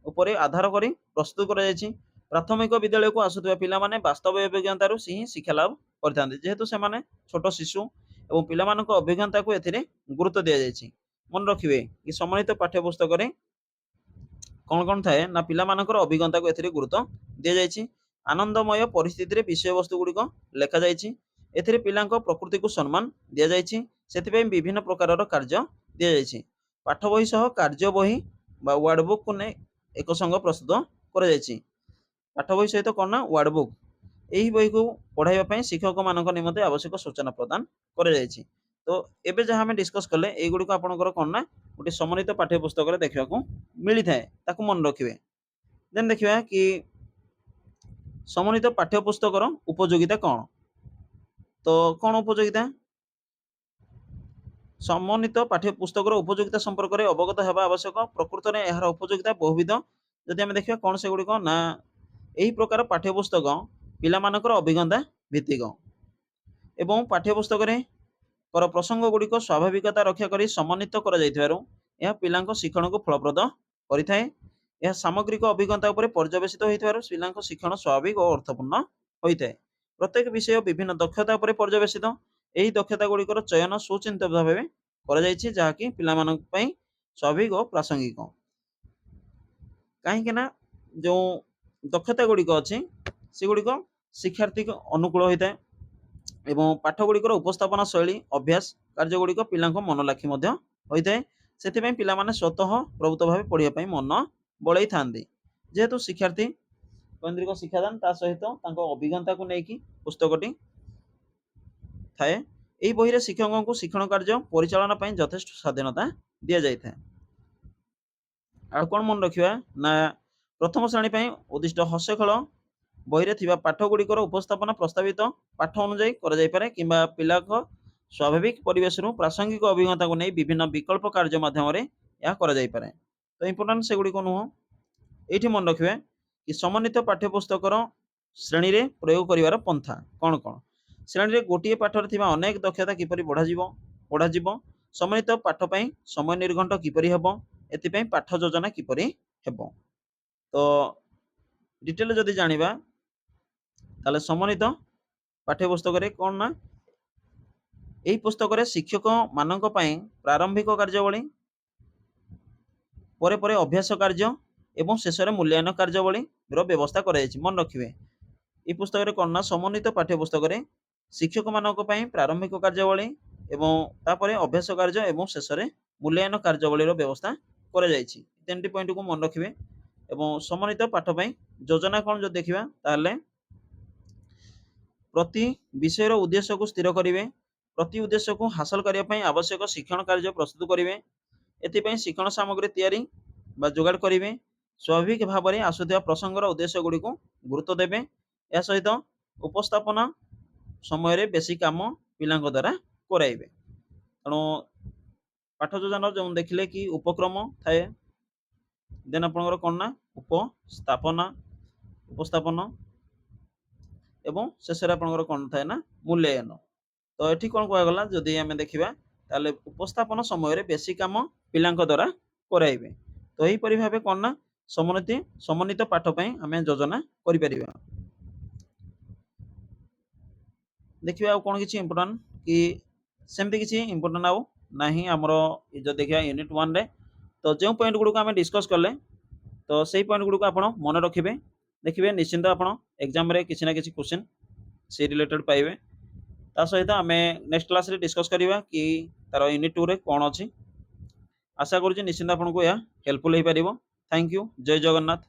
S1: ଉପରେ ଆଧାର କରି ପ୍ରସ୍ତୁତ କରାଯାଇଛି। ପ୍ରାଥମିକ ବିଦ୍ୟାଳୟକୁ ଆସୁଥିବା ପିଲାମାନେ ବାସ୍ତବ ଅଭିଜ୍ଞତାରୁ ହିଁ ଶିକ୍ଷା ଲାଭ କରିଥାନ୍ତି। ଯେହେତୁ ସେମାନେ ଛୋଟ ଶିଶୁ ଏବଂ ପିଲାମାନଙ୍କ ଅଭିଜ୍ଞତାକୁ ଏଥିରେ ଗୁରୁତ୍ୱ ଦିଆଯାଇଛି। ମନେ ରଖିବେ କି ସମନ୍ୱିତ ପାଠ୍ୟପୁସ୍ତକରେ କଣ କଣ ଥାଏ ନା ପିଲାମାନଙ୍କର ଅଭିଜ୍ଞତାକୁ ଏଥିରେ ଗୁରୁତ୍ୱ ଦିଆଯାଇଛି। ଆନନ୍ଦମୟ ପରିସ୍ଥିତିରେ ବିଷୟବସ୍ତୁ ଗୁଡ଼ିକ ଲେଖାଯାଇଛି। ଏଥିରେ ପିଲାଙ୍କ ପ୍ରକୃତିକୁ ସମ୍ମାନ ଦିଆଯାଇଛି। ସେଥିପାଇଁ ବିଭିନ୍ନ ପ୍ରକାରର କାର୍ଯ୍ୟ ଦିଆଯାଇଛି। ପାଠ ବହି ସହ କାର୍ଯ୍ୟ ବହି ବା ୱାର୍ଡ ବୁକ୍ କୁ ନେଇ ଏକ ସଂଘ ପ୍ରସ୍ତୁତ କରାଯାଇଛି। ପାଠ ବହି ସହିତ କଣ ନା ୱାର୍ଡ ବୁକ୍, ଏହି ବହିକୁ ପଢ଼ାଇବା ପାଇଁ ଶିକ୍ଷକମାନଙ୍କ ନିମନ୍ତେ ଆବଶ୍ୟକ ସୂଚନା ପ୍ରଦାନ କରାଯାଇଛି। ତ ଏବେ ଯାହା ଆମେ ଡିସ୍କସ୍ କଲେ ଏଇଗୁଡ଼ିକ ଆପଣଙ୍କର କଣ ନା ଗୋଟେ ସମନ୍ୱିତ ପାଠ୍ୟପୁସ୍ତକରେ ଦେଖିବାକୁ ମିଳିଥାଏ, ତାକୁ ମନେ ରଖିବେ। ଦେନ୍ ଦେଖିବା କି ସମନ୍ୱିତ ପାଠ୍ୟପୁସ୍ତକର ଉପଯୋଗିତା କଣ? ତ କଣ ଉପଯୋଗିତା? ସମନ୍ୱିତ ପାଠ୍ୟପୁସ୍ତକର ଉପଯୋଗିତା ସମ୍ପର୍କରେ ଅବଗତ ହେବା ଆବଶ୍ୟକ। ପ୍ରକୃତରେ ଏହାର ଉପଯୋଗିତା ବହୁବିଧ। ଯଦି ଆମେ ଦେଖିବା କଣ ସେଗୁଡ଼ିକ ନା ଏହି ପ୍ରକାର ପାଠ୍ୟପୁସ୍ତକ ପିଲାମାନଙ୍କର ଅଭିଜ୍ଞତା ଭିତ୍ତିକ ଏବଂ ପାଠ୍ୟପୁସ୍ତକରେ ପ୍ରସଙ୍ଗ ଗୁଡ଼ିକ ସ୍ୱାଭାବିକତା ରକ୍ଷା କରି ସମନ୍ୱିତ କରାଯାଇଥିବାରୁ ଏହା ପିଲାଙ୍କ ଶିକ୍ଷଣକୁ ଫଳପ୍ରଦ କରିଥାଏ। ଏହା ସାମଗ୍ରିକ ଅଭିଜ୍ଞତା ଉପରେ ପର୍ଯ୍ୟବେସିତ ହୋଇଥିବାରୁ ପିଲାଙ୍କ ଶିକ୍ଷଣ ସ୍ୱାଭାବିକ ଓ ଅର୍ଥପୂର୍ଣ୍ଣ ହୋଇଥାଏ। ପ୍ରତ୍ୟେକ ବିଷୟ ବିଭିନ୍ନ ଦକ୍ଷତା ଉପରେ ପର୍ଯ୍ୟବେସିତ। ଏହି ଦକ୍ଷତା ଗୁଡ଼ିକର ଚୟନ ସୁଚିନ୍ତିତ ଭାବେ କରାଯାଇଛି, ଯାହାକି ପିଲାମାନଙ୍କ ପାଇଁ ସ୍ୱାଭାବିକ ଓ ପ୍ରାସଙ୍ଗିକ। କାହିଁକି ନା ଯେଉଁ ଦକ୍ଷତା ଗୁଡ଼ିକ ଅଛି ସେଗୁଡ଼ିକ ଶିକ୍ଷାର୍ଥୀଙ୍କ ଅନୁକୂଳ ହୋଇଥାଏ ଏବଂ ପାଠ ଗୁଡ଼ିକର ଉପସ୍ଥାପନା ଶୈଳୀ, ଅଭ୍ୟାସ କାର୍ଯ୍ୟଗୁଡ଼ିକ ପିଲାଙ୍କ ମନ ଲାଖି ମଧ୍ୟ ହୋଇଥାଏ। ସେଥିପାଇଁ ପିଲାମାନେ ସ୍ୱତଃ ପ୍ରଭୃତ ଭାବେ ପଢ଼ିବା ପାଇଁ ମନ ବଳେଇଥାନ୍ତି। ଯେହେତୁ ଶିକ୍ଷାର୍ଥୀ କୈନ୍ଦ୍ରିକ ଶିକ୍ଷାଦାନ ତା ସହିତ ତାଙ୍କ ଅଭିଜ୍ଞତାକୁ ନେଇକି ପୁସ୍ତକଟି ଥାଏ। ଏହି ବହିରେ ଶିକ୍ଷକଙ୍କୁ ଶିକ୍ଷଣ କାର୍ଯ୍ୟ ପରିଚାଳନା ପାଇଁ ଯଥେଷ୍ଟ ସ୍ୱାଧୀନତା ଦିଆଯାଇଥାଏ। ଆଉ କଣ ମନେ ରଖିବା ନା ପ୍ରଥମ ଶ୍ରେଣୀ ପାଇଁ ଉଦ୍ଦିଷ୍ଟ ହସଖେଳ ବହିରେ ଥିବା ପାଠ ଗୁଡ଼ିକର ଉପସ୍ଥାପନା ପ୍ରସ୍ତାବିତ ପାଠ ଅନୁଯାୟୀ କରାଯାଇପାରେ କିମ୍ବା ପିଲାଙ୍କ ସ୍ୱାଭାବିକ ପରିବେଶରୁ ପ୍ରାସଙ୍ଗିକ ଅଭିଜ୍ଞତାକୁ ନେଇ ବିଭିନ୍ନ ବିକଳ୍ପ କାର୍ଯ୍ୟ ମାଧ୍ୟମରେ ଏହା କରାଯାଇପାରେ। ତ ଇମ୍ପୋର୍ଟାଣ୍ଟ ସେଗୁଡ଼ିକ ନୁହଁ। ଏଇଠି ମନେ ରଖିବେ କି ସମନ୍ୱିତ ପାଠ୍ୟପୁସ୍ତକର ଶ୍ରେଣୀରେ ପ୍ରୟୋଗ କରିବାର ପନ୍ଥା କଣ କଣ? ଶ୍ରେଣୀରେ ଗୋଟିଏ ପାଠରେ ଥିବା ଅନେକ ଦକ୍ଷତା କିପରି ପଢ଼ାଯିବ, ସମନ୍ୱିତ ପାଠ ପାଇଁ ସମୟ ନିର୍ଘଣ୍ଟ କିପରି ହେବ, ଏଥିପାଇଁ ପାଠ ଯୋଜନା କିପରି ହେବ। ତ ଡିଟେଲ ଯଦି ଜାଣିବା ତାହେଲେ ସମନ୍ୱିତ ପାଠ୍ୟପୁସ୍ତକରେ କଣ ନା ଏହି ପୁସ୍ତକରେ ଶିକ୍ଷକ ମାନଙ୍କ ପାଇଁ ପ୍ରାରମ୍ଭିକ କାର୍ଯ୍ୟାବଳୀ, ପରେ ପରେ ଅଭ୍ୟାସ କାର୍ଯ୍ୟ ଏବଂ ଶେଷରେ ମୂଲ୍ୟାୟନ କାର୍ଯ୍ୟାବଳୀର ବ୍ୟବସ୍ଥା କରାଯାଇଛି। ମନେ ରଖିବେ ଏହି ପୁସ୍ତକରେ କଣ ନା ସମନ୍ୱିତ ପାଠ୍ୟପୁସ୍ତକରେ ଶିକ୍ଷକମାନଙ୍କ ପାଇଁ ପ୍ରାରମ୍ଭିକ କାର୍ଯ୍ୟାବଳୀ ଏବଂ ତାପରେ ଅଭ୍ୟାସ କାର୍ଯ୍ୟ ଏବଂ ଶେଷରେ ମୂଲ୍ୟାୟନ କାର୍ଯ୍ୟାବଳୀର ବ୍ୟବସ୍ଥା କରାଯାଇଛି। ତିନିଟି ପଏଣ୍ଟକୁ ମନେ ରଖିବେ। ଏବଂ ସମନ୍ୱିତ ପାଠ ପାଇଁ ଯୋଜନା କଣ ଯଦି ଦେଖିବା ତାହେଲେ ପ୍ରତି ବିଷୟର ଉଦ୍ଦେଶ୍ୟକୁ ସ୍ଥିର କରିବେ, ପ୍ରତି ଉଦ୍ଦେଶ୍ୟକୁ ହାସଲ କରିବା ପାଇଁ ଆବଶ୍ୟକ ଶିକ୍ଷଣ କାର୍ଯ୍ୟ ପ୍ରସ୍ତୁତ କରିବେ, ଏଥିପାଇଁ ଶିକ୍ଷଣ ସାମଗ୍ରୀ ତିଆରି ବା ଯୋଗାଡ଼ କରିବେ, ସ୍ୱାଭାବିକ ଭାବରେ ଆସୁଥିବା ପ୍ରସଙ୍ଗର ଉଦ୍ଦେଶ୍ୟ ଗୁଡ଼ିକୁ ଗୁରୁତ୍ୱ ଦେବେ। ଏହା ସହିତ ଉପସ୍ଥାପନା ସମୟରେ ବେଶୀ କାମ ପିଲାଙ୍କ ଦ୍ୱାରା କରାଇବେ। ତେଣୁ ପାଠ ଯୋଜନାର ଯେଉଁ ଦେଖିଲେ କି ଉପକ୍ରମ ଥାଏ, ଦେନ୍ ଆପଣଙ୍କର କଣ ନା ଉପସ୍ଥାପନ ଏବଂ ଶେଷରେ ଆପଣଙ୍କର କଣ ଥାଏ ନା ମୂଲ୍ୟାୟନ। ତ ଏଠି କଣ କୁହାଗଲା ଯଦି ଆମେ ଦେଖିବା ତାହେଲେ ଉପସ୍ଥାପନ ସମୟରେ ବେଶୀ କାମ ପିଲାଙ୍କ ଦ୍ୱାରା କରାଇବେ। ତ ଏହିପରି ଭାବେ କଣ ନା ସମନ୍ୱିତ ପାଠ ପାଇଁ ଆମେ ଯୋଜନା କରିପାରିବା। ଦେଖିବା ଆଉ କଣ କିଛି ଇମ୍ପୋର୍ଟାଣ୍ଟ କି ସେମିତି କିଛି ଇମ୍ପୋର୍ଟାଣ୍ଟ ଆଉ ନାହିଁ ଆମର ଯଦି ଦେଖିବା ୟୁନିଟ୍ 1 ରେ। ତ ଯେଉଁ ପଏଣ୍ଟ ଗୁଡ଼ିକୁ ଆମେ ଡିସ୍କସ୍ କଲେ ତ ସେଇ ପଏଣ୍ଟ ଗୁଡ଼ିକୁ ଆପଣ ମନେ ରଖିବେ। ଦେଖିବେ ନିଶ୍ଚିନ୍ତ ଆପଣ ଏକ୍ଜାମରେ କିଛି ନା କିଛି କ୍ୱେଶ୍ଚିନ୍ ସେ ରିଲେଟେଡ୍ ପାଇବେ। ତା ସହିତ ଆମେ ନେକ୍ସଟ କ୍ଲାସରେ ଡିସ୍କସ୍ କରିବା କି ତାର ୟୁନିଟ୍ 2 ରେ କ'ଣ ଅଛି। ଆଶା କରୁଛି ନିଶ୍ଚିନ୍ତ ଆପଣଙ୍କୁ ଏହା ହେଲ୍ପଫୁଲ୍ ହେଇପାରିବ। Thank you. ଜୟ ଜଗନ୍ନାଥ।